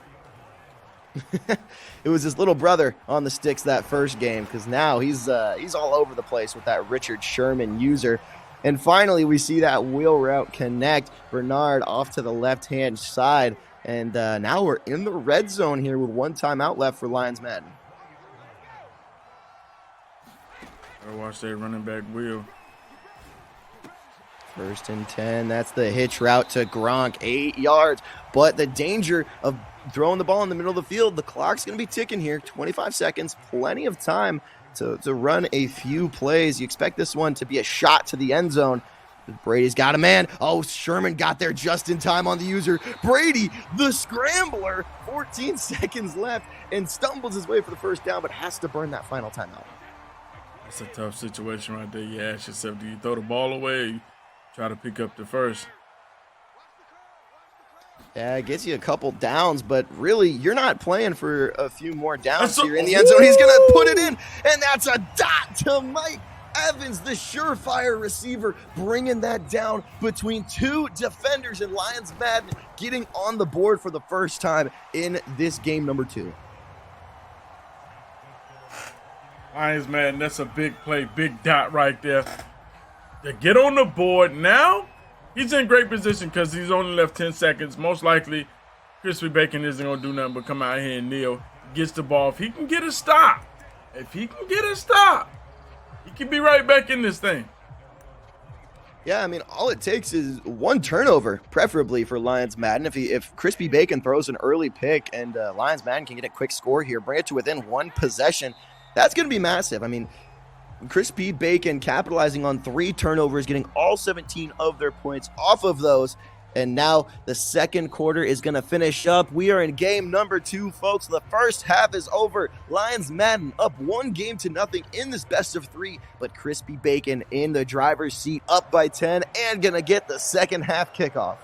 It was his little brother on the sticks that first game, because now he's all over the place with that Richard Sherman user. And finally, we see that wheel route connect. Bernard off to the left-hand side. And now we're in the red zone here with 1 timeout left for Lions Madden. Gotta watch that running back wheel. 1st and 10. That's the hitch route to Gronk. 8 yards. But the danger of throwing the ball in the middle of the field, the clock's going to be ticking here. 25 seconds. Plenty of time to run a few plays. You expect this one to be a shot to the end zone. Brady's got a man. Oh, Sherman got there just in time on the user. Brady, the scrambler, 14 seconds left, and stumbles his way for the first down, but has to burn that final timeout. That's a tough situation right there. You ask yourself, do you throw the ball away or you try to pick up the first? Yeah, it gets you a couple downs, but really, you're not playing for a few more downs here in the end zone. He's going to put it in, and that's a dot to Mike Evans, the surefire receiver, bringing that down between 2 defenders, and Lions Madden getting on the board for the first time in this game number 2. Lions Madden, that's a big play, big dot right there. To get on the board now, he's in great position because he's only left 10 seconds. Most likely, Crispy Bacon isn't going to do nothing but come out here and kneel. Gets the ball. If he can get a stop, he can be right back in this thing. Yeah, I mean, all it takes is 1 turnover, preferably for Lions Madden. If Crispy Bacon throws an early pick and Lions Madden can get a quick score here, bring it to within 1 possession, that's going to be massive. I mean, Crispy Bacon capitalizing on 3 turnovers, getting all 17 of their points off of those. And now the second quarter is going to finish up. We are in game number 2, folks. The first half is over. Lions Madden up 1-0 in this best of 3. But Crispy Bacon in the driver's seat, up by 10, and going to get the second half kickoff.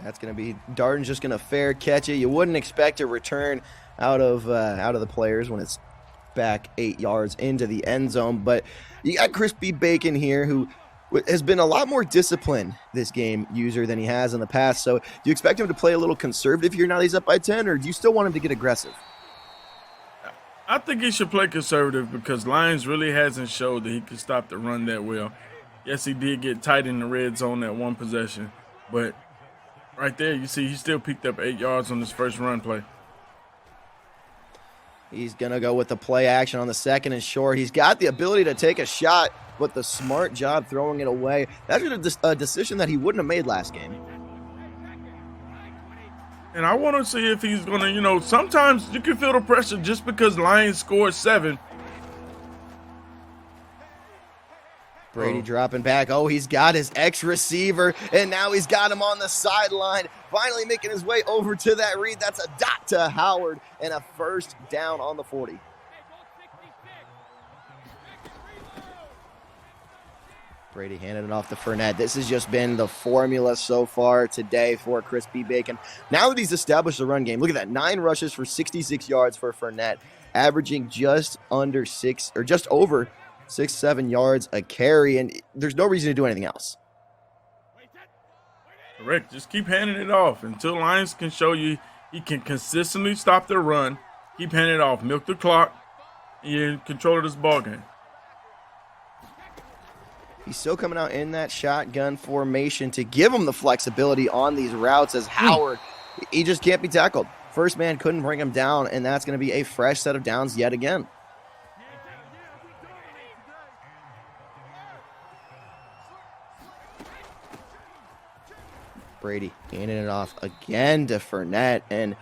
That's going to be Darden's just going to fair catch it. You wouldn't expect a return out of the players when it's back 8 yards into the end zone, but you got Crispy Bacon here, who has been a lot more disciplined this game user than he has in the past. So do you expect him to play a little conservative here now that he's up by 10, or do you still want him to get aggressive? I think he should play conservative because Lions really hasn't showed that he can stop the run that well. Yes, he did get tight in the red zone that 1 possession, but right there you see he still picked up 8 yards on his first run play. He's going to go with the play action on the 2nd and short. He's got the ability to take a shot, but the smart job throwing it away. That's a decision that he wouldn't have made last game. And I want to see if he's going to, sometimes you can feel the pressure just because Lions scored 7. Brady dropping back. Oh, he's got his ex-receiver, and now he's got him on the sideline. Finally making his way over to that read. That's a dot to Howard, and a first down on the 40. Brady handed it off to Fournette. This has just been the formula so far today for Crispy Bacon. Now that he's established the run game, look at that. 9 rushes for 66 yards for Fournette, averaging just over 6-7 yards a carry, and there's no reason to do anything else. Correct. Just keep handing it off until Lions can show you he can consistently stop the run. Keep handing it off. Milk the clock. And you're in control of this ball game. He's still coming out in that shotgun formation to give him the flexibility on these routes as Howard, he just can't be tackled. First man couldn't bring him down, and that's going to be a fresh set of downs yet again. Brady handing it off again to Fournette, and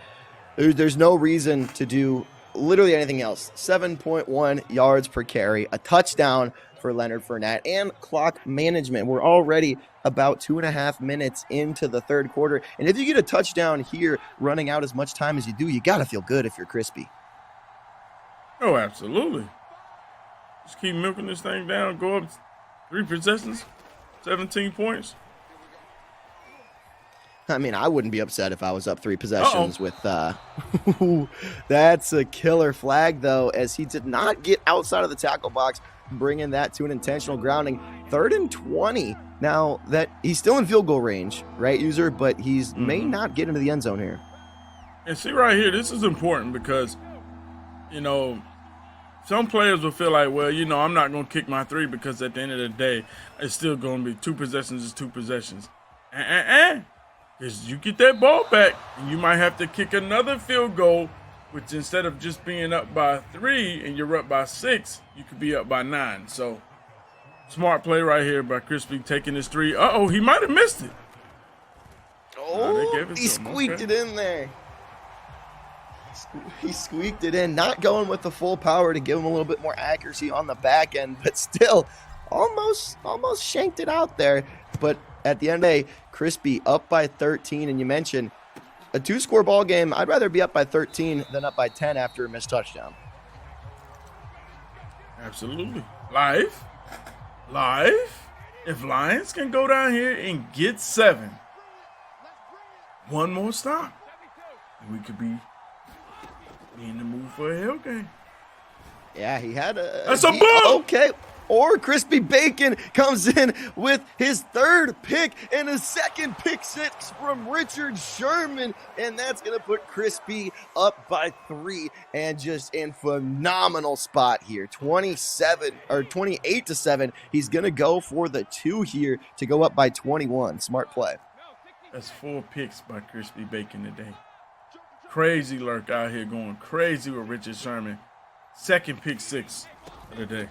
there's no reason to do literally anything else. 7.1 yards per carry, a touchdown for Leonard Fournette, and clock management. We're already about 2.5 minutes into the third quarter, and if you get a touchdown here running out as much time as you do, you got to feel good if you're Crispy. Oh, absolutely. Just keep milking this thing down, go up 3 possessions, 17 points. I mean, I wouldn't be upset if I was up 3 possessions with that's a killer flag, though, as he did not get outside of the tackle box, bringing that to an intentional grounding. 3rd and 20. Now, that he's still in field goal range, right, user? But he's may not get into the end zone here. And see right here, this is important because, you know, some players will feel like, well, you know, I'm not going to kick my 3 because at the end of the day, it's still going to be 2 possessions is 2 possessions. Because you get that ball back, and you might have to kick another field goal, which instead of just being up by 3 and you're up by 6, you could be up by 9. So, smart play right here by Crispy taking his 3. He might have missed it. He squeaked it in there. He squeaked it in, not going with the full power to give him a little bit more accuracy on the back end, but still almost shanked it out there. But at the end of the day, Crispy up by 13, and you mentioned a 2-score ball game. I'd rather be up by 13 than up by 10 after a missed touchdown. Absolutely. Live. If Lions can go down here and get 7, one more stop, we could be in the mood for a hell game. Yeah, he had a... That's a ball! Okay. Or Crispy Bacon comes in with his 3rd pick and a 2nd pick 6 from Richard Sherman. And that's going to put Crispy up by 3 and just in phenomenal spot here. 28-7. He's going to go for the 2 here to go up by 21. Smart play. That's 4 picks by Crispy Bacon today. Crazy lurk out here going crazy with Richard Sherman. 2nd pick 6 of the day.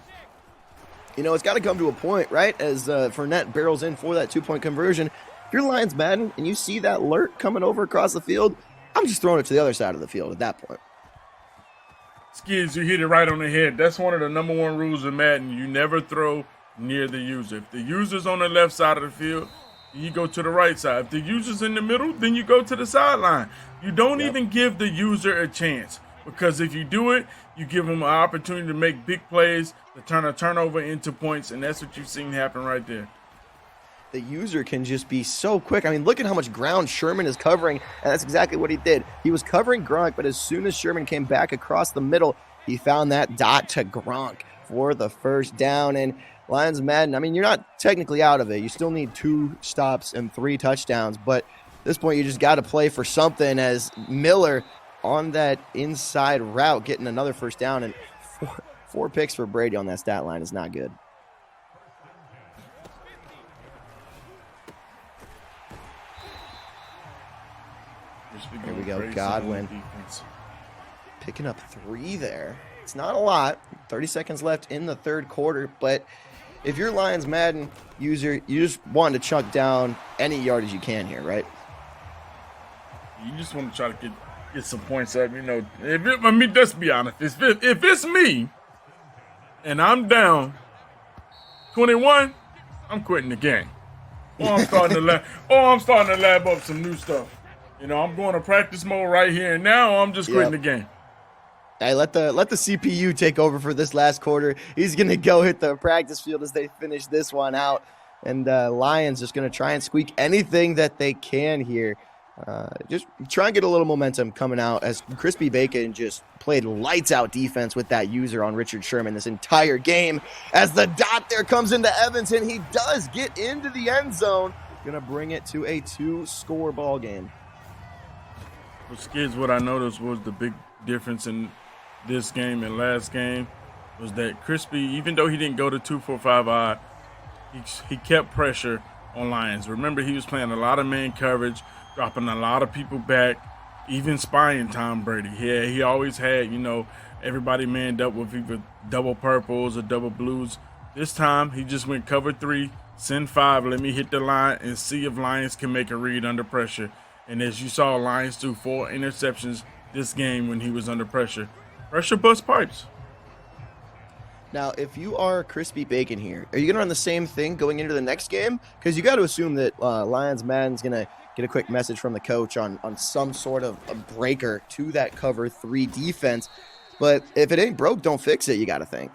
You know, it's got to come to a point, right, as Fournette barrels in for that 2-point conversion. If you're Lions Madden and you see that lurk coming over across the field, I'm just throwing it to the other side of the field at that point. Skids, you hit it right on the head. That's one of the number 1 rules in Madden. You never throw near the user. If the user's on the left side of the field, you go to the right side. If the user's in the middle, then you go to the sideline. You don't even give the user a chance, because if you do it, you give them an opportunity to make big plays, to turn a turnover into points, and that's what you've seen happen right there. The user can just be so quick. I mean, look at how much ground Sherman is covering, and that's exactly what he did. He was covering Gronk, but as soon as Sherman came back across the middle, he found that dot to Gronk for the first down. And Lions Madden, I mean, you're not technically out of it. You still need 2 stops and 3 touchdowns, but at this point, you just got to play for something, as Miller on that inside route getting another first down, and 4 picks for Brady on that stat line is not good. Here we go, Godwin picking up 3 there. It's not a lot. 30 seconds left in the third quarter, but if you're Lions Madden user, you just want to chunk down any yardage you can here, right? You just want to try to get some points up. You know, let's be honest. If it's me and I'm down 21, I'm quitting the game. Or I'm starting to lab up some new stuff. You know, I'm going to practice mode right here and now, or I'm just quitting the game. Hey, let the CPU take over for this last quarter. He's going to go hit the practice field as they finish this one out. And Lions just going to try and squeak anything that they can here. Just try and get a little momentum coming out, as Crispy Bacon just played lights out defense with that user on Richard Sherman this entire game. As the dot there comes into Evans, and he does get into the end zone Gonna bring it to a 2-score ball game. For Skids, what I noticed was the big difference in this game and last game was that Crispy, even though he didn't go to 2-4-5 odd, he kept pressure on Lions. Remember, he was playing a lot of man coverage, dropping a lot of people back, even spying Tom Brady. Yeah, he always had, everybody manned up with either double purples or double blues. This time, he just went cover 3, send 5, let me hit the line and see if Lions can make a read under pressure. And as you saw, Lions threw 4 interceptions this game when he was under pressure. Pressure bust pipes. Now, if you are Crispy Bacon here, are you going to run the same thing going into the next game? Because you got to assume that Lions Madden's going to get a quick message from the coach on some sort of a breaker to that cover 3 defense. But if it ain't broke, don't fix it, you got to think.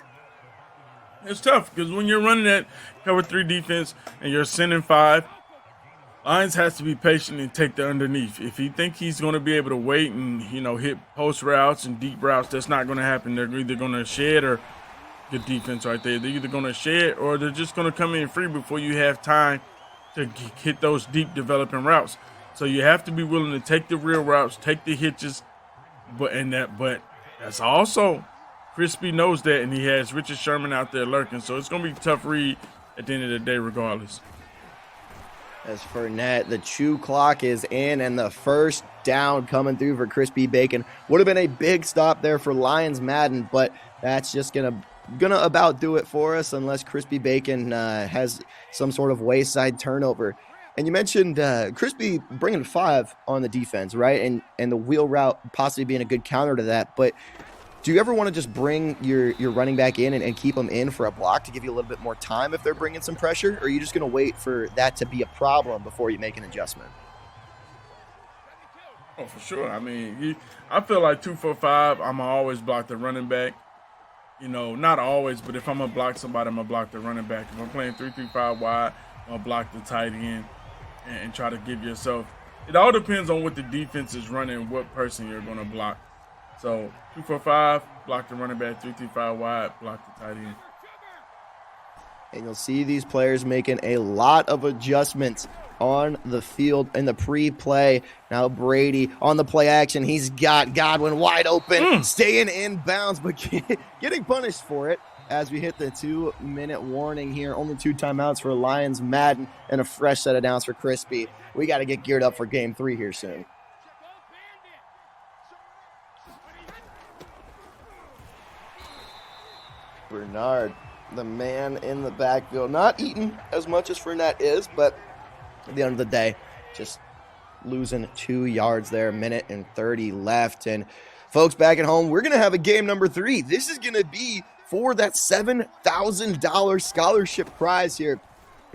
It's tough because when you're running that cover 3 defense and you're sending 5, Lions has to be patient and take the underneath. If he think he's going to be able to wait and, hit post routes and deep routes, that's not going to happen. They're either going to shed or good defense right there. They're either going to shed or they're just going to come in free before you have time to hit those deep developing routes. So you have to be willing to take the real routes, take the hitches, but that's also Crispy knows that, and he has Richard Sherman out there lurking. So it's going to be a tough read at the end of the day regardless. As Fournette, the chew clock is in, and the first down coming through for Crispy Bacon. Would have been a big stop there for Lions Madden, but that's just gonna about do it for us unless Crispy Bacon has some sort of wayside turnover. And you mentioned Crispy bringing 5 on the defense, right? And the wheel route possibly being a good counter to that, but do you ever want to just bring your running back in and keep them in for a block to give you a little bit more time if they're bringing some pressure? Or are you just going to wait for that to be a problem before you make an adjustment? Oh, for sure. I mean, I feel like 2-4-5, I'm going to always block the running back. Not always, but if I'm going to block somebody, I'm going to block the running back. If I'm playing 3-3-5 wide, I'm going to block the tight end and try to give yourself. It all depends on what the defense is running, what person you're going to block. So 2-4-5, block the running back, 3-3-5 wide, block the tight end. And you'll see these players making a lot of adjustments on the field in the pre-play. Now Brady on the play action. He's got Godwin wide open, staying in bounds, but getting punished for it as we hit the 2-minute warning here. Only 2 timeouts for Lions Madden and a fresh set of downs for Crispy. We got to get geared up for game 3 here soon. Bernard, the man in the backfield, not eating as much as Fournette is, but at the end of the day, just losing 2 yards there, 1:30 left. And folks back at home, we're going to have a game number 3. This is going to be for that $7,000 scholarship prize here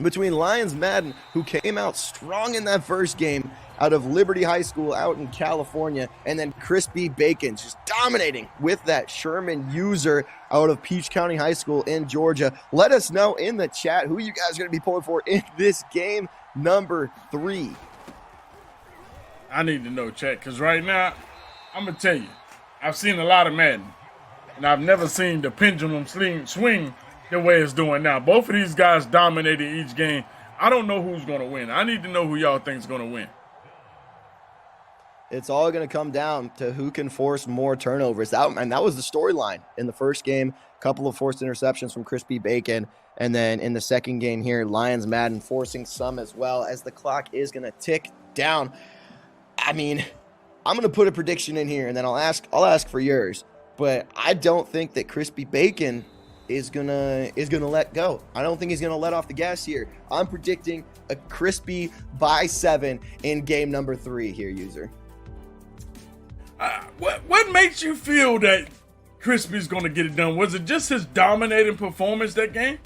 between Lions Madden, who came out strong in that first game out of Liberty High School out in California, and then Crispy Bacon just dominating with that Sherman user out of Peach County High School in Georgia. Let us know in the chat who you guys are going to be pulling for in this game number 3. I need to know, chat, because right now, I'm going to tell you, I've seen a lot of Madden, and I've never seen the pendulum swing the way it's doing now. Both of these guys dominated each game. I don't know who's going to win. I need to know who y'all think is going to win. It's all going to come down to who can force more turnovers. And that was the storyline in the first game. A couple of forced interceptions from Crispy Bacon. And then in the second game here, Lions Madden forcing some as well as the clock is going to tick down. I mean, I'm going to put a prediction in here and then I'll ask for yours. But I don't think that Crispy Bacon is gonna let go. I don't think he's gonna let off the gas here. I'm predicting a Crispy by 7 in game number 3 here, user. What makes you feel that Crispy's going to get it done? Was it just his dominating performance that game?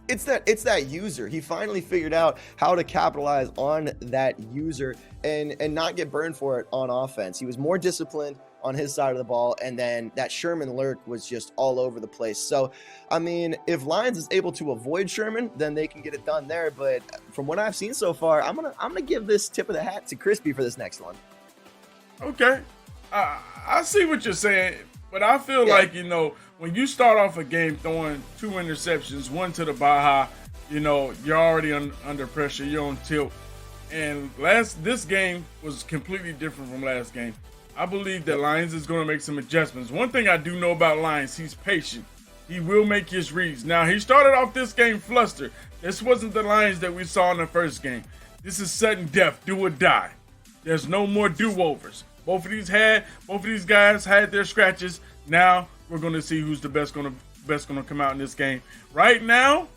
It's that user. He finally figured out how to capitalize on that user and not get burned for it on offense. He was more disciplined on his side of the ball, and then that Sherman lurk was just all over the place. So, I mean, if Lions is able to avoid Sherman, then they can get it done there. But from what I've seen so far, I'm gonna give this tip of the hat to Crispy for this next one. Okay, I see what you're saying, but I feel like, when you start off a game throwing 2 interceptions, one to the Baja, you're already under pressure. You're on tilt. And this game was completely different from last game. I believe that Lions is going to make some adjustments. One thing I do know about Lions, he's patient. He will make his reads. Now, he started off this game flustered. This wasn't the Lions that we saw in the first game. This is sudden death, do or die. There's no more do-overs. Both of these guys had their scratches. Now we're going to see who's the best going to come out in this game. Right now,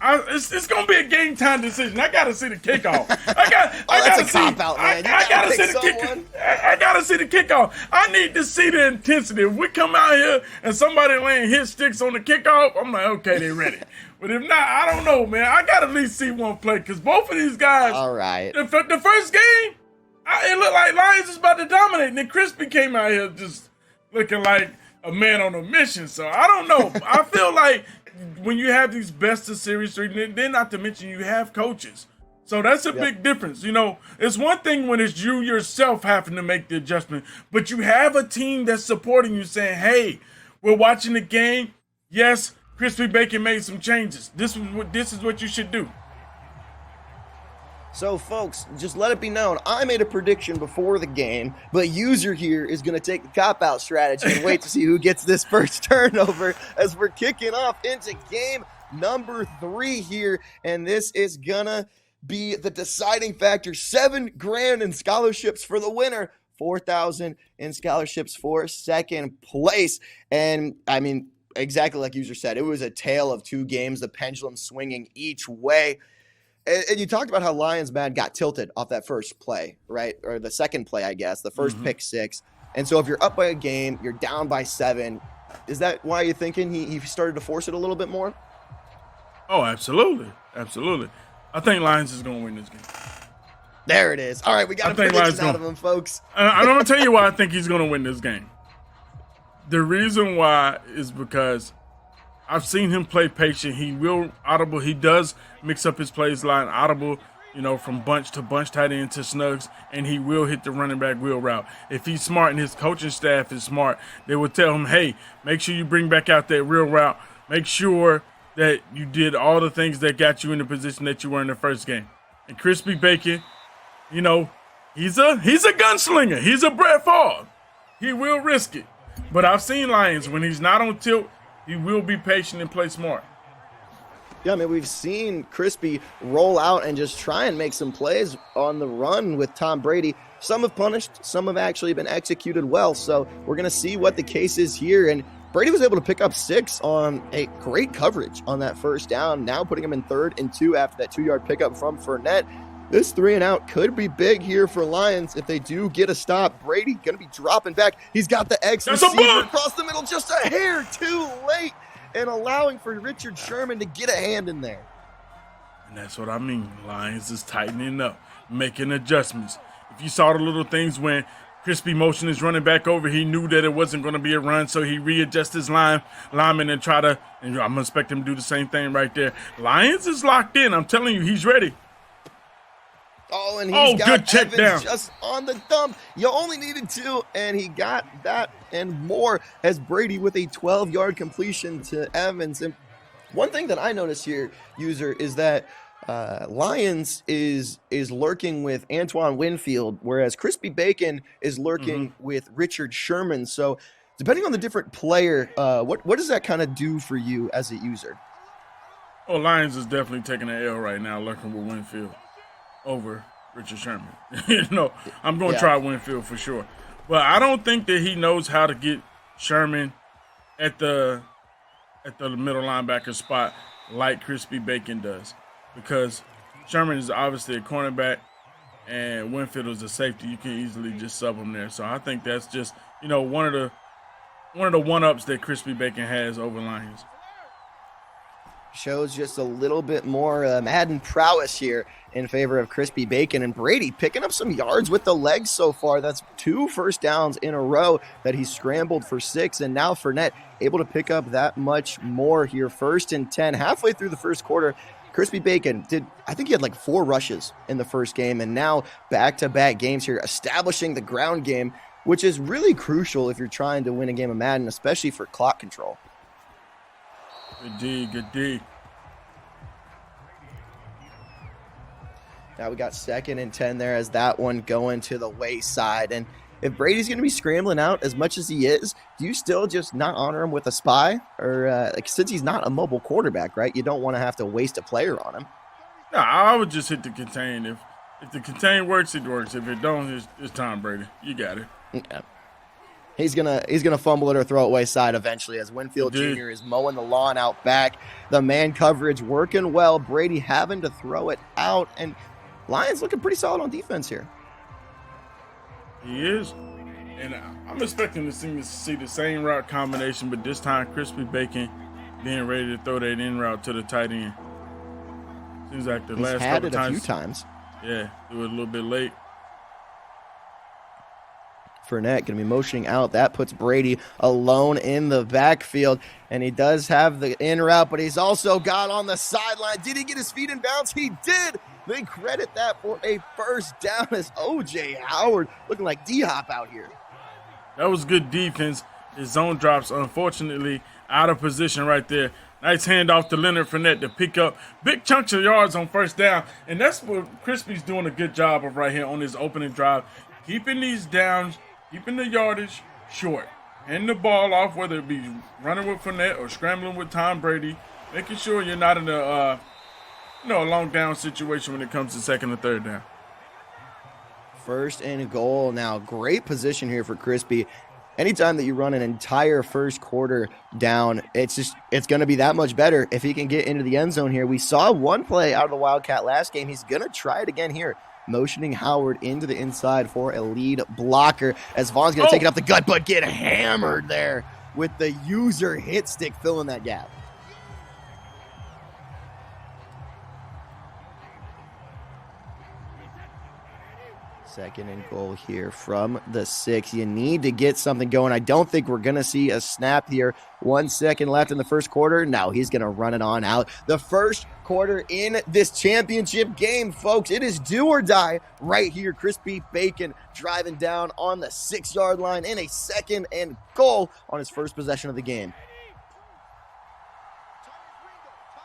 it's going to be a game time decision. I got to see the kickoff. I got to see. Cop-out, man. I got to see the kickoff. I got to see the kickoff. I need to see the intensity. If we come out here and somebody laying hit sticks on the kickoff, I'm like, okay, they're ready. But if not, I don't know, man. I got to at least see one play because both of these guys. All right. The first game, it looked like Lions was about to dominate, and then Crispy came out here just looking like a man on a mission. So I don't know. I feel like when you have these best of series 3, then not to mention you have coaches. So that's a big difference. It's one thing when it's you yourself having to make the adjustment, but you have a team that's supporting you saying, hey, we're watching the game. Yes, Crispy Bacon made some changes. This is what you should do. So, folks, just let it be known, I made a prediction before the game, but User here is going to take the cop-out strategy and wait to see who gets this first turnover as we're kicking off into game number 3 here, and this is going to be the deciding factor. $7,000 in scholarships for the winner, $4,000 in scholarships for second place, and, I mean, exactly like User said, it was a tale of 2 games, the pendulum swinging each way. And you talked about how Lions, man, got tilted off that first play, right? Or the second play, I guess, the first pick 6. And so if you're up by a game, you're down by 7. Is that why you're thinking he started to force it a little bit more? Oh, absolutely. Absolutely. I think Lions is going to win this game. There it is. All right, we got a prediction out of him, folks. I'm going to tell you why I think he's going to win this game. The reason why is because I've seen him play patient. He will audible. He does mix up his plays line audible, from bunch to bunch, tight end to snugs, and he will hit the running back wheel route. If he's smart and his coaching staff is smart, they will tell him, hey, make sure you bring back out that wheel route. Make sure that you did all the things that got you in the position that you were in the first game. And Crispy Bacon, he's a gunslinger. He's a Brett Favre. He will risk it. But I've seen Lions, when he's not on tilt, he will be patient and play smart. Yeah, I mean, we've seen Crispy roll out and just try and make some plays on the run with Tom Brady. Some have punished, some have actually been executed well. So we're going to see what the case is here. And Brady was able to pick up 6 on a great coverage on that first down, now putting him in 3rd and 2 after that 2-yard pickup from Fournette. This 3 and out could be big here for Lions if they do get a stop. Brady going to be dropping back. He's got the X receiver across the middle, just a hair too late, and allowing for Richard Sherman to get a hand in there. And that's what I mean. Lions is tightening up, making adjustments. If you saw the little things when Crispy motion is running back over, he knew that it wasn't going to be a run, so he readjusts his lineman and and I'm going to expect him to do the same thing right there. Lions is locked in. I'm telling you, he's ready. Oh, and he's got good check Evans down. Just on the dump. You only needed 2, and he got that and more as Brady with a 12-yard completion to Evans. And one thing that I noticed here, User, is that Lions is lurking with Antoine Winfield, whereas Crispy Bacon is lurking with Richard Sherman. So depending on the different player, what does that kind of do for you as a user? Oh, Lions is definitely taking an L right now, lurking with Winfield over Richard Sherman. I'm going to try Winfield for sure. But I don't think that he knows how to get Sherman at the middle linebacker spot like Crispy Bacon does, because Sherman is obviously a cornerback and Winfield is a safety. You can easily just sub him there. So I think that's just, one of the one-ups that Crispy Bacon has over Lions. Shows just a little bit more Madden prowess here in favor of Crispy Bacon. And Brady picking up some yards with the legs so far. That's 2 first downs in a row that he scrambled for 6. And now Fournette able to pick up that much more here. 1st and 10, halfway through the first quarter. Crispy Bacon I think he had like 4 rushes in the first game. And now back-to-back games here, establishing the ground game, which is really crucial if you're trying to win a game of Madden, especially for clock control. Good D. Now we got 2nd and 10 there as that one going to the wayside. And if Brady's going to be scrambling out as much as he is, do you still just not honor him with a spy? Or since he's not a mobile quarterback, right, you don't want to have to waste a player on him. No, I would just hit the contain. If the contain works, it works. If it don't, it's Tom Brady. You got it. Yeah. He's gonna fumble it or throw it wayside eventually as Winfield Jr. is mowing the lawn out back. The man coverage working well. Brady having to throw it out, and Lions looking pretty solid on defense here. He is. And I'm expecting to see the same route combination, but this time Crispy Bacon being ready to throw that in route to the tight end. Seems like the last couple times. A few times. Yeah, it was a little bit late. Fournette going to be motioning out. That puts Brady alone in the backfield. And he does have the in route, but he's also got on the sideline. Did he get his feet in bounds? He did. They credit that for a first down as O.J. Howard looking like D-Hop out here. That was good defense. His zone drops, unfortunately, out of position right there. Nice handoff to Leonard Fournette to pick up big chunks of yards on first down. And that's what Crispy's doing a good job of right here on his opening drive. Keeping these downs, keeping the yardage short. Handing the ball off, whether it be running with Fournette or scrambling with Tom Brady. Making sure you're not in a long down situation when it comes to 2nd or 3rd down. 1st and goal now. Great position here for Crispy. Anytime that you run an entire first quarter down, it's going to be that much better if he can get into the end zone here. We saw one play out of the Wildcat last game. He's going to try it again here. Motioning Howard into the inside for a lead blocker as Vaughn's going to take it up the gut, but get hammered there with the user hit stick filling that gap. Second and goal here from the 6. You need to get something going. I don't think we're going to see a snap here. 1 second left in the first quarter. Now he's going to run it on out. The first quarter in this championship game, folks. It is do or die right here. Crispy Bacon driving down on the 6-yard line in a 2nd and goal on his first possession of the game.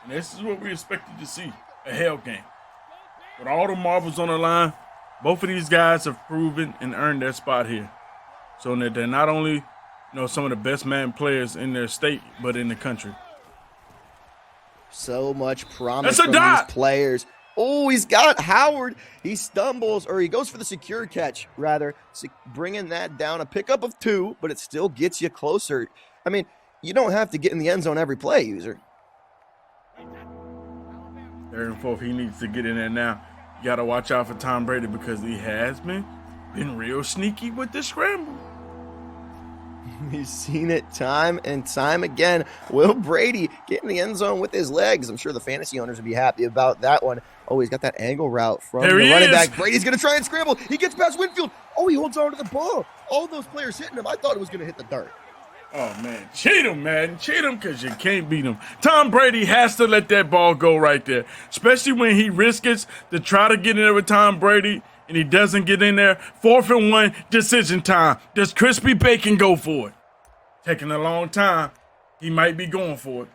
And this is what we expected to see, a hell game. With all the marbles on the line, both of these guys have proven and earned their spot here. So that they're not only some of the best man players in their state, but in the country. So much promise from these players. Oh, he's got Howard. He stumbles, or he goes for the secure catch, rather, bringing that down. A pickup of 2, but it still gets you closer. I mean, you don't have to get in the end zone every play, user. 3rd and 4th, he needs to get in there now. You got to watch out for Tom Brady because he has been real sneaky with the scramble. We've seen it time and time again. Will Brady get in the end zone with his legs? I'm sure the fantasy owners would be happy about that one. Oh, he's got that angle route from the running back. Brady's going to try and scramble. He gets past Winfield. Oh, he holds on to the ball. All those players hitting him. I thought it was going to hit the dirt. Oh, man. Cheat him, man. Cheat him because you can't beat him. Tom Brady has to let that ball go right there, especially when he risks to try to get in there with Tom Brady and he doesn't get in there. 4th and 1, decision time. Does Crispy Bacon go for it? Taking a long time. He might be going for it.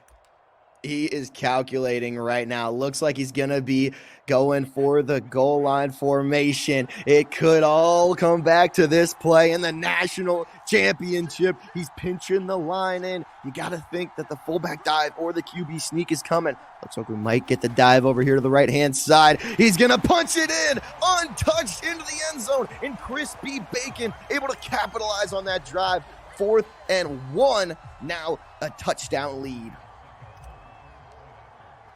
He is calculating right now. Looks like he's going to be going for the goal line formation. It could all come back to this play in the national championship. He's pinching the line in. You got to think that the fullback dive or the QB sneak is coming. Looks like we might get the dive over here to the right-hand side. He's going to punch it in, untouched into the end zone. And Crispy Bacon able to capitalize on that drive. 4th and 1, now a touchdown lead.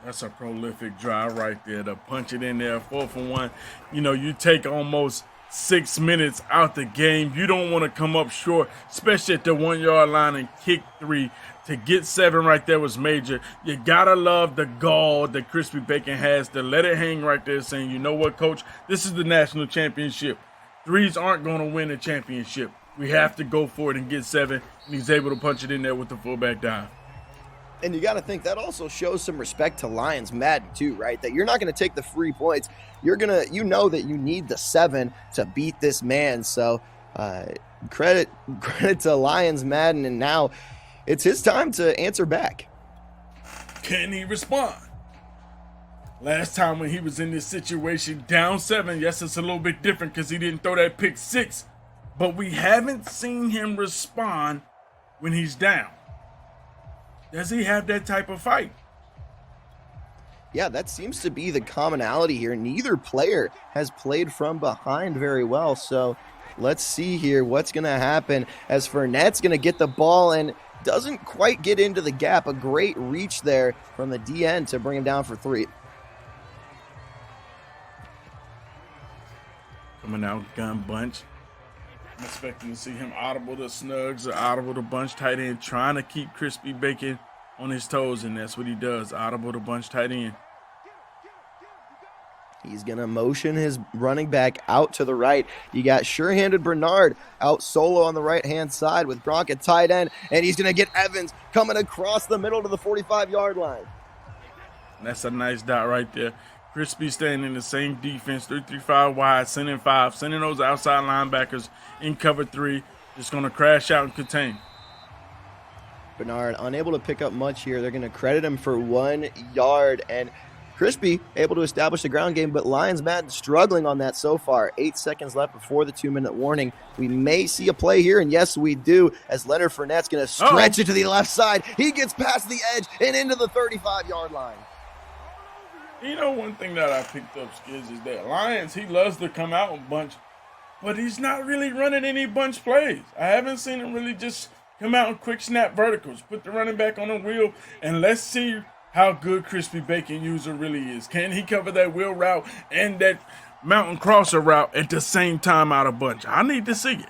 That's a prolific drive right there to punch it in there. 4th and 1. You take almost 6 minutes out the game. You don't want to come up short, especially at the 1-yard line and kick 3. To get 7 right there was major. You got to love the gall that Crispy Bacon has to let it hang right there saying, you know what, coach, this is the national championship. 3s aren't going to win a championship. We have to go for it and get 7, and he's able to punch it in there with the fullback dive. And you got to think that also shows some respect to Lions Madden too, right? That you're not going to take the free points. You're going to, that you need the 7 to beat this man. So credit to Lions Madden. And now it's his time to answer back. Can he respond? Last time when he was in this situation, down 7, yes, it's a little bit different because he didn't throw that pick 6, but we haven't seen him respond when he's down. Does he have that type of fight? Yeah, that seems to be the commonality here. Neither player has played from behind very well, so let's see here what's going to happen as Fournette's going to get the ball and doesn't quite get into the gap. A great reach there from the DN to bring him down for 3. Coming out gun bunch. I'm expecting to see him audible to Snugs or audible to bunch tight end, trying to keep Crispy Bacon on his toes, and that's what he does, audible to bunch tight end. He's going to motion his running back out to the right. You got sure-handed Bernard out solo on the right-hand side with Gronk at tight end, and he's going to get Evans coming across the middle to the 45-yard line. That's a nice dot right there. Crispy staying in the same defense, 3-3-5 wide, sending 5, sending those outside linebackers in cover 3, just going to crash out and contain. Bernard unable to pick up much here. They're going to credit him for 1 yard, and Crispy able to establish the ground game, but Lions Madden struggling on that so far. 8 seconds left before the 2-minute warning. We may see a play here, and yes, we do, as Leonard Fournette's going to stretch it to the left side. He gets past the edge and into the 35-yard line. You know, one thing that I picked up, Skids, is that Lions, he loves to come out and bunch, but he's not really running any bunch plays. I haven't seen him really just come out and quick snap verticals, put the running back on the wheel, and let's see how good Crispy Bacon user really is. Can he cover that wheel route and that mountain crosser route at the same time out of bunch? I need to see it.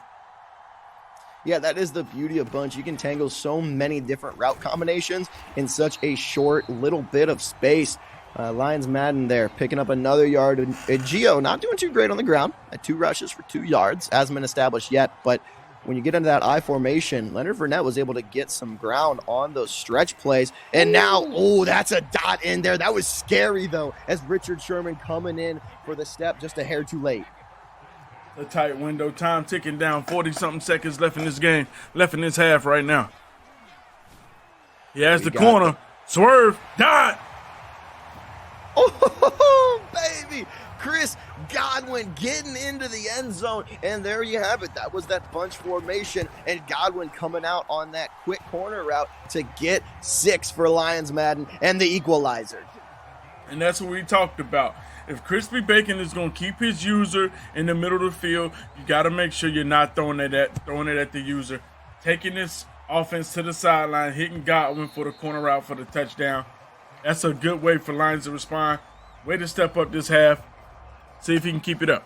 Yeah, that is the beauty of bunch. You can tangle so many different route combinations in such a short little bit of space. Lions Madden there picking up another yard. Gio not doing too great on the ground at 2 rushes for 2 yards. Hasn't been established yet, but when you get into that I formation, Leonard Fournette was able to get some ground on those stretch plays. And now, that's a dot in there. That was scary, though, as Richard Sherman coming in for the step just a hair too late. A tight window, time ticking down, 40-something seconds left in this game, left in this half right now. He has the corner, swerve, dot. Oh, baby. Chris Godwin getting into the end zone, and there you have it. That was that bunch formation, and Godwin coming out on that quick corner route to get 6 for Lions Madden and the equalizer. And that's what we talked about. If Crispy Bacon is going to keep his user in the middle of the field, you got to make sure you're not throwing it at the user. Taking this offense to the sideline, hitting Godwin for the corner route for the touchdown. That's a good way for Lions to respond. Way to step up this half. See if he can keep it up.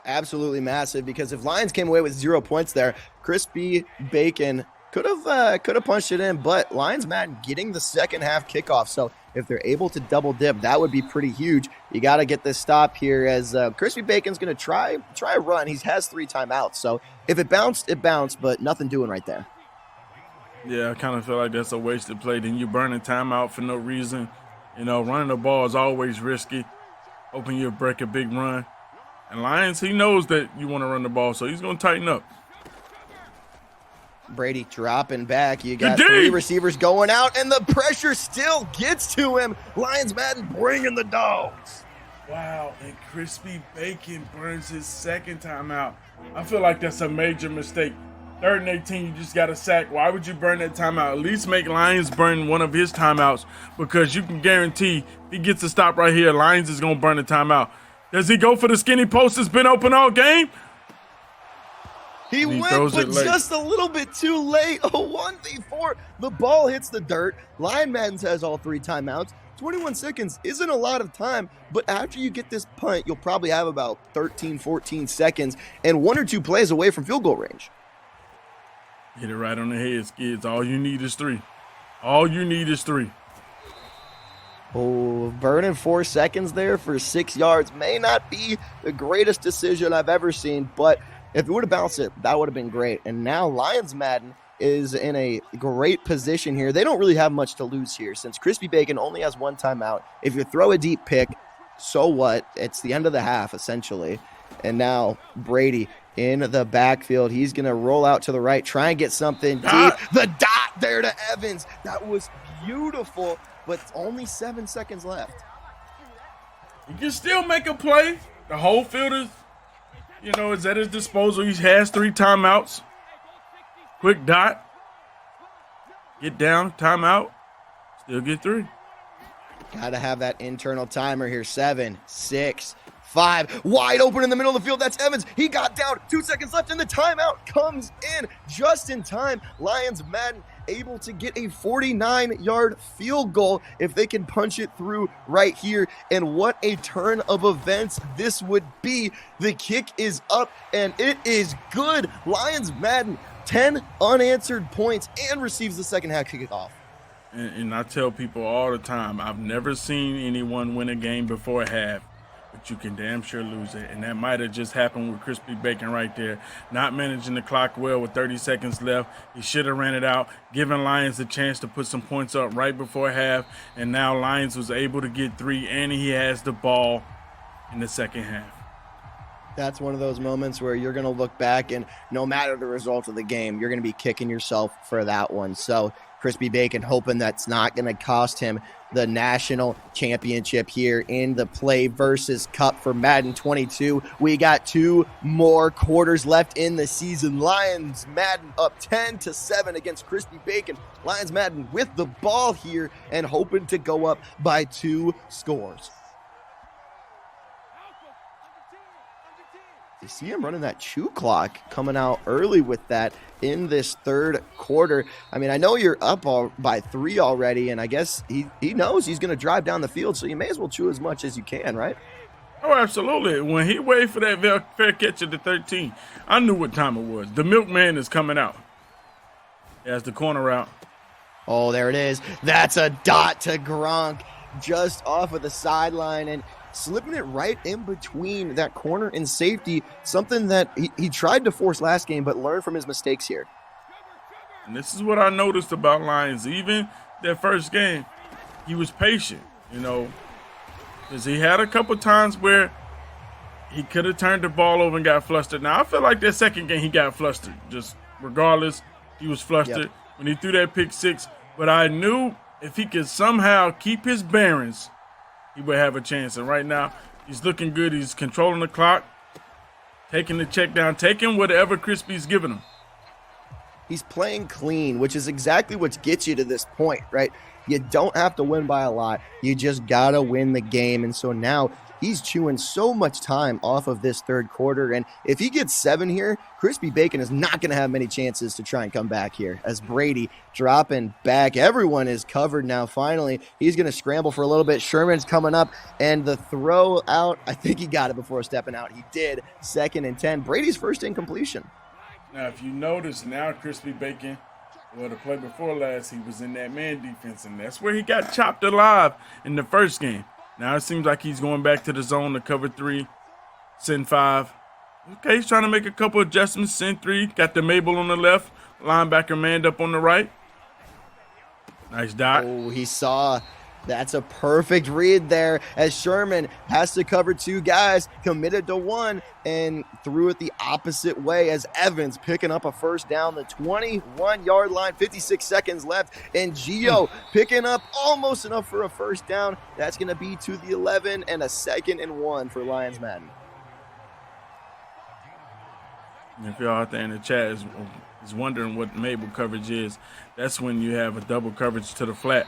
Absolutely massive, because if Lions came away with 0 points there, Crispy Bacon could have punched it in, but Lions Madden getting the second half kickoff. So if they're able to double dip, that would be pretty huge. You got to get this stop here, as Crispy Bacon's going to try a run. He has 3 timeouts, so if it bounced, it bounced, but nothing doing right there. Yeah, I kind of feel like that's a wasted play. Then you're burning timeout for no reason. You know, running the ball is always risky. Hoping you'll break a big run. And Lions, he knows that you want to run the ball, so he's going to tighten up. Brady dropping back. You got 3 receivers going out, and the pressure still gets to him. Lions Madden bringing the dogs. Wow, and Crispy Bacon burns his second timeout. I feel like that's a major mistake. 3rd and 18, you just got a sack. Why would you burn that timeout? At least make Lions burn one of his timeouts, because you can guarantee if he gets a stop right here, Lions is going to burn the timeout. Does he go for the skinny post that's been open all game? He went, but just a little bit too late. A 1v4. The ball hits the dirt. Lion Madden has all 3 timeouts. 21 seconds isn't a lot of time, but after you get this punt, you'll probably have about 13, 14 seconds and 1 or 2 plays away from field goal range. Hit it right on the head, Skids. All you need is 3. All you need is 3. Oh, burning 4 seconds there for 6 yards may not be the greatest decision I've ever seen, but if it would have bounced it, that would have been great. And now Lions Madden is in a great position here. They don't really have much to lose here, since Crispy Bacon only has 1 timeout. If you throw a deep pick, so what? It's the end of the half, essentially. And now Brady in the backfield. He's going to roll out to the right, try and get something deep. The dot there to Evans. That was beautiful, but only 7 seconds left. He can still make a play. The whole field is at his disposal. He has 3 timeouts. Quick dot. Get down, timeout. Still get 3. Gotta have that internal timer here. 7, 6, 5. Wide open in the middle of the field. That's Evans. He got down. 2 seconds left, and the timeout comes in just in time. Lions Madden able to get a 49-yard field goal if they can punch it through right here. And what a turn of events this would be. The kick is up, and it is good. Lions Madden, 10 unanswered points, and receives the second half kickoff. And I tell people all the time, I've never seen anyone win a game before half, but you can damn sure lose it. And that might have just happened with Crispy Bacon right there. Not managing the clock well with 30 seconds left. He should have ran it out, giving Lions a chance to put some points up right before half. And now Lions was able to get 3, and he has the ball in the second half. That's one of those moments where you're going to look back, and no matter the result of the game, you're going to be kicking yourself for that one. So Crispy Bacon hoping that's not going to cost him the national championship here in the PlayVS Cup for Madden 22. We got 2 more quarters left in the season. Lions Madden up 10-7 against Crispy Bacon. Lions Madden with the ball here and hoping to go up by 2 scores. You see him running that chew clock, coming out early with that in this third quarter. I mean, I know you're up by 3 already, and I guess he knows he's going to drive down the field, so you may as well chew as much as you can, right? Oh, absolutely. When he waited for that fair catch at the 13, I knew what time it was. The milkman is coming out. As the corner out. Oh, there it is. That's a dot to Gronk just off of the sideline, and slipping it right in between that corner and safety, something that he tried to force last game but learned from his mistakes here. And this is what I noticed about Lions. Even that first game, he was patient, because he had a couple times where he could have turned the ball over and got flustered. Now, I feel like that second game he got flustered. Just regardless, he was flustered when he threw that pick 6. But I knew if he could somehow keep his bearings, he would have a chance. And right now, he's looking good. He's controlling the clock, taking the check down, taking whatever Crispy's giving him. He's playing clean, which is exactly what gets you to this point, right? You don't have to win by a lot. You just got to win the game. And so now he's chewing so much time off of this third quarter. And if he gets 7 here, Crispy Bacon is not going to have many chances to try and come back here. As Brady dropping back, everyone is covered now. Finally, he's going to scramble for a little bit. Sherman's coming up, and the throw out, I think he got it before stepping out. He did. 2nd and 10. Brady's first incompletion. Now, if you notice, now Crispy Bacon, well, the play before last, he was in that man defense, and that's where he got chopped alive in the first game. Now it seems like he's going back to the zone to cover 3, send 5. Okay, he's trying to make a couple adjustments, send 3. Got the Mabel on the left, linebacker manned up on the right. Nice dot. Oh, he saw. That's a perfect read there as Sherman has to cover 2 guys, committed to 1, and threw it the opposite way as Evans picking up a first down, the 21-yard line, 56 seconds left, and Gio picking up almost enough for a first down. That's going to be to the 11 and a 2nd and 1 for Lions Madden. If y'all out there in the chat is wondering what Mabel coverage is, that's when you have a double coverage to the flat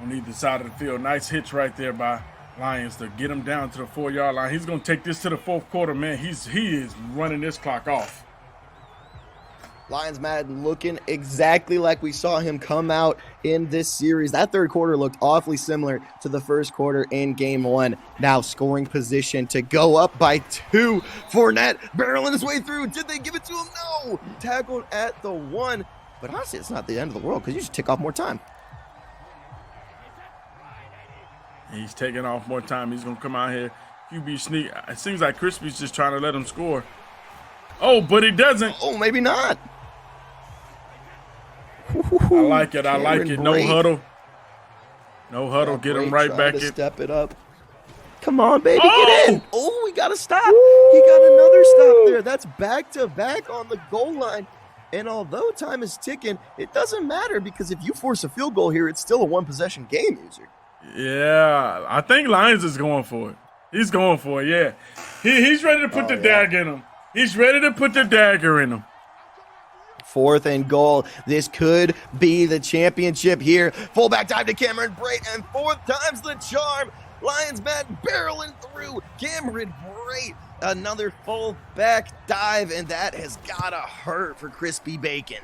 on either side of the field. Nice hits right there by Lions to get him down to the 4-yard line. He's going to take this to the 4th quarter, man. He is running this clock off. Lions Madden looking exactly like we saw him come out in this series. That third quarter looked awfully similar to the first quarter in game 1. Now scoring position to go up by 2. Fournette barreling his way through. Did they give it to him? No. Tackled at the 1. But honestly, it's not the end of the world because you just tick off more time. He's taking off more time. He's going to come out here. QB sneak. It seems like Crispy's just trying to let him score. Oh, but he doesn't. Oh, maybe not. I like it. I like it. No huddle. No huddle. Get him right back in. Step it up. Come on, baby. Get in. Oh, we got to stop. He got another stop there. That's back-to-back on the goal line. And although time is ticking, it doesn't matter because if you force a field goal here, it's still a 1-possession game, user. Yeah, I think Lions is going for it. He's going for it, yeah. He's ready to put the dagger in him. He's ready to put the dagger in him. 4th and goal. This could be the championship here. Fullback dive to Cameron Brate, and 4th time's the charm. Lions Madden barreling through. Cameron Brate, another fullback dive, and that has gotta hurt for Crispy Bacon.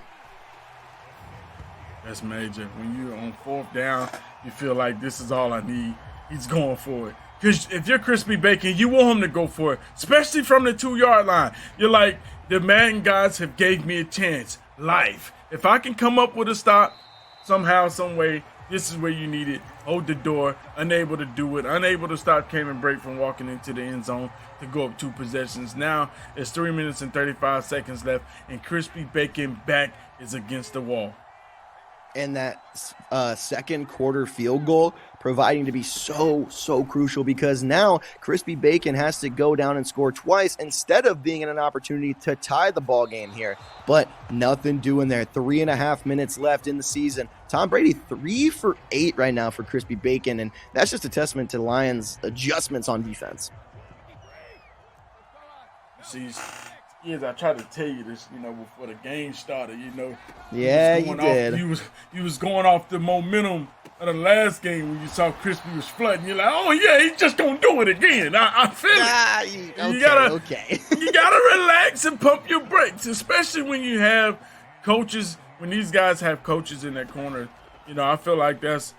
That's major. When you're on 4th down, you feel like this is all I need. He's going for it. Because if you're Crispy Bacon, you want him to go for it, especially from the 2-yard line. You're like, the Madden gods have gave me a chance. Life. If I can come up with a stop, somehow, some way, this is where you need it. Hold the door. Unable to do it. Unable to stop Cameron Brate from walking into the end zone to go up 2 possessions. Now it's 3 minutes and 35 seconds left, and Crispy Bacon back is against the wall. And that second quarter field goal proving to be so crucial, because now Crispy Bacon has to go down and score twice instead of being in an opportunity to tie the ball game here. But nothing doing there. 3.5 minutes left in the season. Tom Brady 3 for 8 right now for Crispy Bacon, and that's just a testament to the Lions' adjustments on defense. See, yes, I tried to tell you this, before the game started, Yeah, you did. You was going off the momentum of the last game when you saw Crispy was flooding. You're like, oh yeah, he's just gonna do it again. I feel it. You gotta relax and pump your brakes, especially when you have coaches. When these guys have coaches in that corner, I feel like it's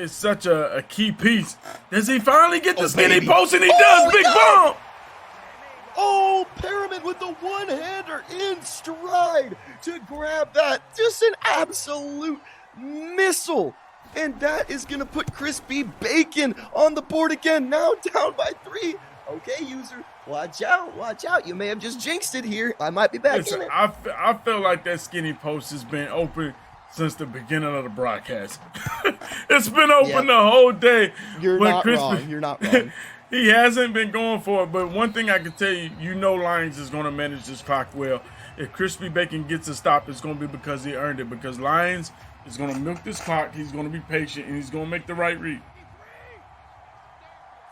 such a key piece. Does he finally get the skinny post? And he does, big bomb. Oh, Perriman with the one-hander in stride to grab that. Just an absolute missile. And that is going to put Crispy Bacon on the board again. Now down by 3. Okay, user, watch out. You may have just jinxed it here. I might be back in it. I feel like that skinny post has been open since the beginning of the broadcast. It's been open the whole day. You're not wrong. He hasn't been going for it, but one thing I can tell you, Lions is going to manage this clock well. If Crispy Bacon gets a stop, it's going to be because he earned it, because Lions is going to milk this clock. He's going to be patient, and he's going to make the right read.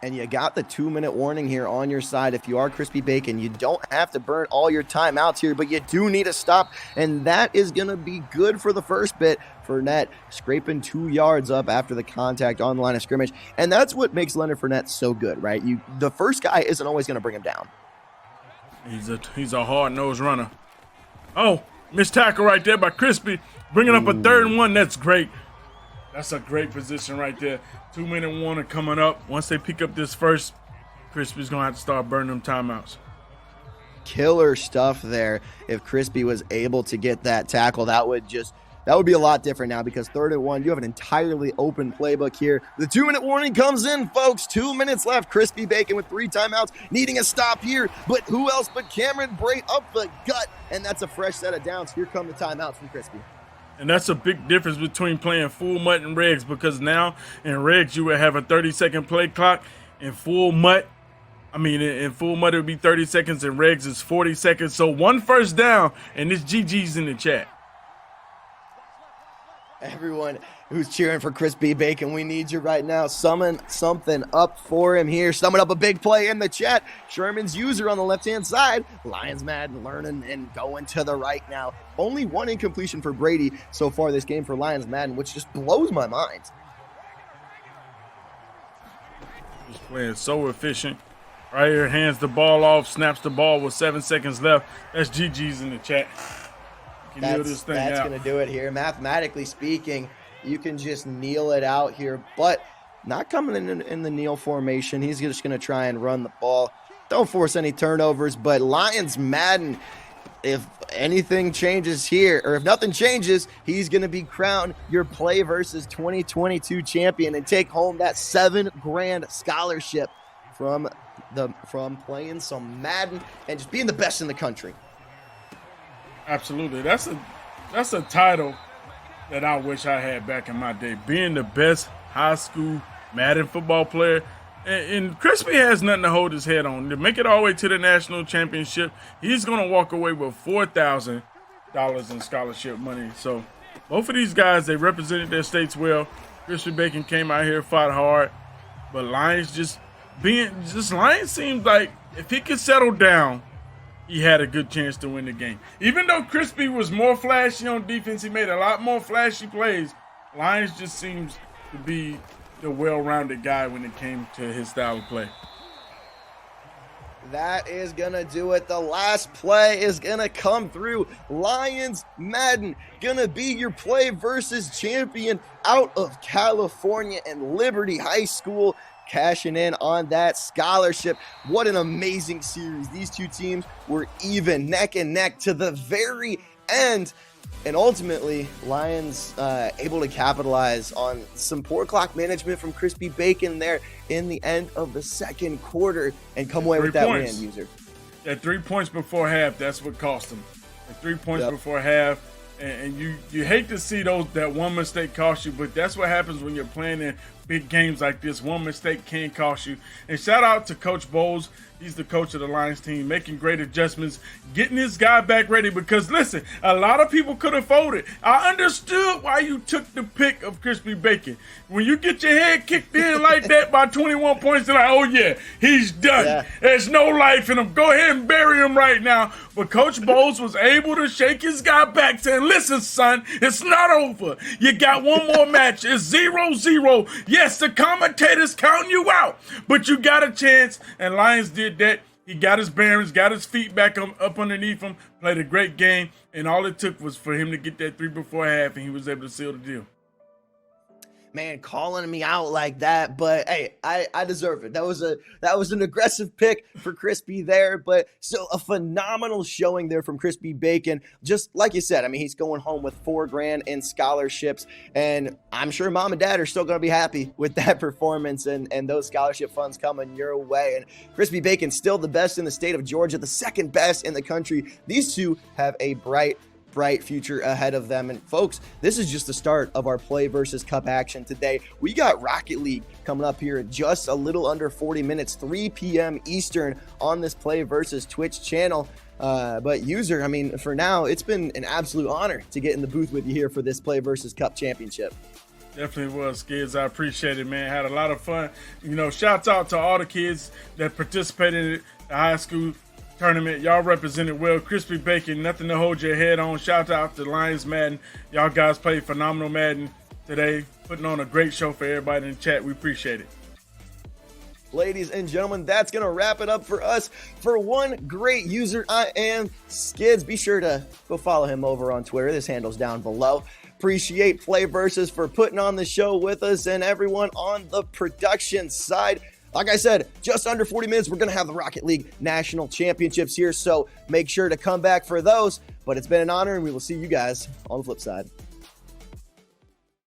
And you got the 2-minute warning here on your side. If you are Crispy Bacon, you don't have to burn all your timeouts here, but you do need a stop, and that is going to be good for the first bit. Fournette scraping 2 yards up after the contact on the line of scrimmage, and that's what makes Leonard Fournette so good, right? The first guy isn't always going to bring him down. He's a hard-nosed runner. Oh, missed tackle right there by Crispy, bringing up a 3rd and 1. That's great. That's a great position right there. 2-minute warning coming up. Once they pick up this first, Crispy's going to have to start burning them timeouts. Killer stuff there. If Crispy was able to get that tackle, that would be a lot different now, because 3rd and 1, you have an entirely open playbook here. The 2-minute warning comes in, folks. 2 minutes left. Crispy Bacon with 3 timeouts, needing a stop here. But who else but Cameron Brate up the gut? And that's a fresh set of downs. Here come the timeouts from Crispy. And that's a big difference between playing full MUT and regs, because now in regs you would have a 30-second play clock. In full MUT, it would be 30 seconds, and regs is 40 seconds. So 1 first down, and this GG's in the chat. Everyone who's cheering for Crispy Bacon, we need you right now. Summon something up for him here. Summon up a big play in the chat. Sherman's user on the left-hand side. Lions Madden learning and going to the right now. Only 1 incompletion for Brady so far this game for Lions Madden, which just blows my mind. He's playing so efficient. Right here, hands the ball off, snaps the ball with 7 seconds left. That's GG's in the chat. That's going to do it here. Mathematically speaking, you can just kneel it out here, but not coming in the kneel formation. He's just going to try and run the ball. Don't force any turnovers, but Lions Madden, if anything changes here, or if nothing changes, he's going to be crowned your PlayVS 2022 champion and take home that $7,000 scholarship from playing some Madden and just being the best in the country. Absolutely. That's a title that I wish I had back in my day. Being the best high school Madden football player. And Crispy has nothing to hold his head on. To make it all the way to the national championship, he's going to walk away with $4,000 in scholarship money. So Both of these guys, they represented their states well. Crispy Bacon came out here, fought hard, but Lions Lions seemed like if he could settle down, he had a good chance to win the game. Even though Crispy was more flashy on defense, he made a lot more flashy plays. Lions just seems to be the well-rounded guy when it came to his style of play. That is going to do it. The last play is going to come through. Lions Madden going to be your play versus champion out of California and Liberty High School, cashing in on that scholarship. What an amazing series. These two teams were even neck and neck to the very end. And ultimately, Lions able to capitalize on some poor clock management from Crispy Bacon there in the end of the second quarter and come away with that win, User. At 3 points before half, that's what cost them. At 3 points before half, and you hate to see that one mistake cost you, but that's what happens when you're playing in big games like this. One mistake can cost you. And shout out to Coach Bowles. He's the coach of the Lions team, making great adjustments, getting this guy back ready. Because, listen, a lot of people could have folded. I understood why you took the pick of Crispy Bacon. When you get your head kicked in like that by 21 points, they're like, oh, yeah, he's done. Yeah. There's no life in him. Go ahead and bury him right now. But Coach Bowles was able to shake his guy back, saying, listen, son, it's not over. You got one more match. It's 0-0. Yes, the commentator's counting you out, but you got a chance, and Lions did that. He got his bearings, got his feet back up underneath him, played a great game, and all it took was for him to get that 3 before half, and he was able to seal the deal. Man, calling me out like that, but hey, I deserve it. That was an aggressive pick for Crispy there, but still a phenomenal showing there from Crispy Bacon. Just like you said, I mean, he's going home with $4,000 in scholarships, and I'm sure mom and dad are still going to be happy with that performance and those scholarship funds coming your way. And Crispy Bacon still the best in the state of Georgia, the second best in the country. These two have a bright future ahead of them. And folks, this is just the start of our Play versus Cup action today. We got Rocket League coming up here in just a little under 40 minutes, 3 p.m. Eastern on this Play versus Twitch channel. But User, I mean, for now, it's been an absolute honor to get in the booth with you here for this Play versus Cup championship. Definitely was, kids. I appreciate it, man. Had a lot of fun. You know, shouts out to all the kids that participated in the high school tournament. Y'all represented well. Crispy Bacon, nothing to hold your head on. Shout out to Lions Madden. Y'all guys played phenomenal Madden today, putting on a great show for everybody in the chat. We appreciate it. Ladies and gentlemen, that's going to wrap it up for us. For one great user, I am Skids. Be sure to go follow him over on Twitter. This handle's down below. Appreciate Play Versus for putting on the show with us and everyone on the production side. Like I said, just under 40 minutes, we're going to have the Rocket League National Championships here, so make sure to come back for those. But it's been an honor, and we will see you guys on the flip side.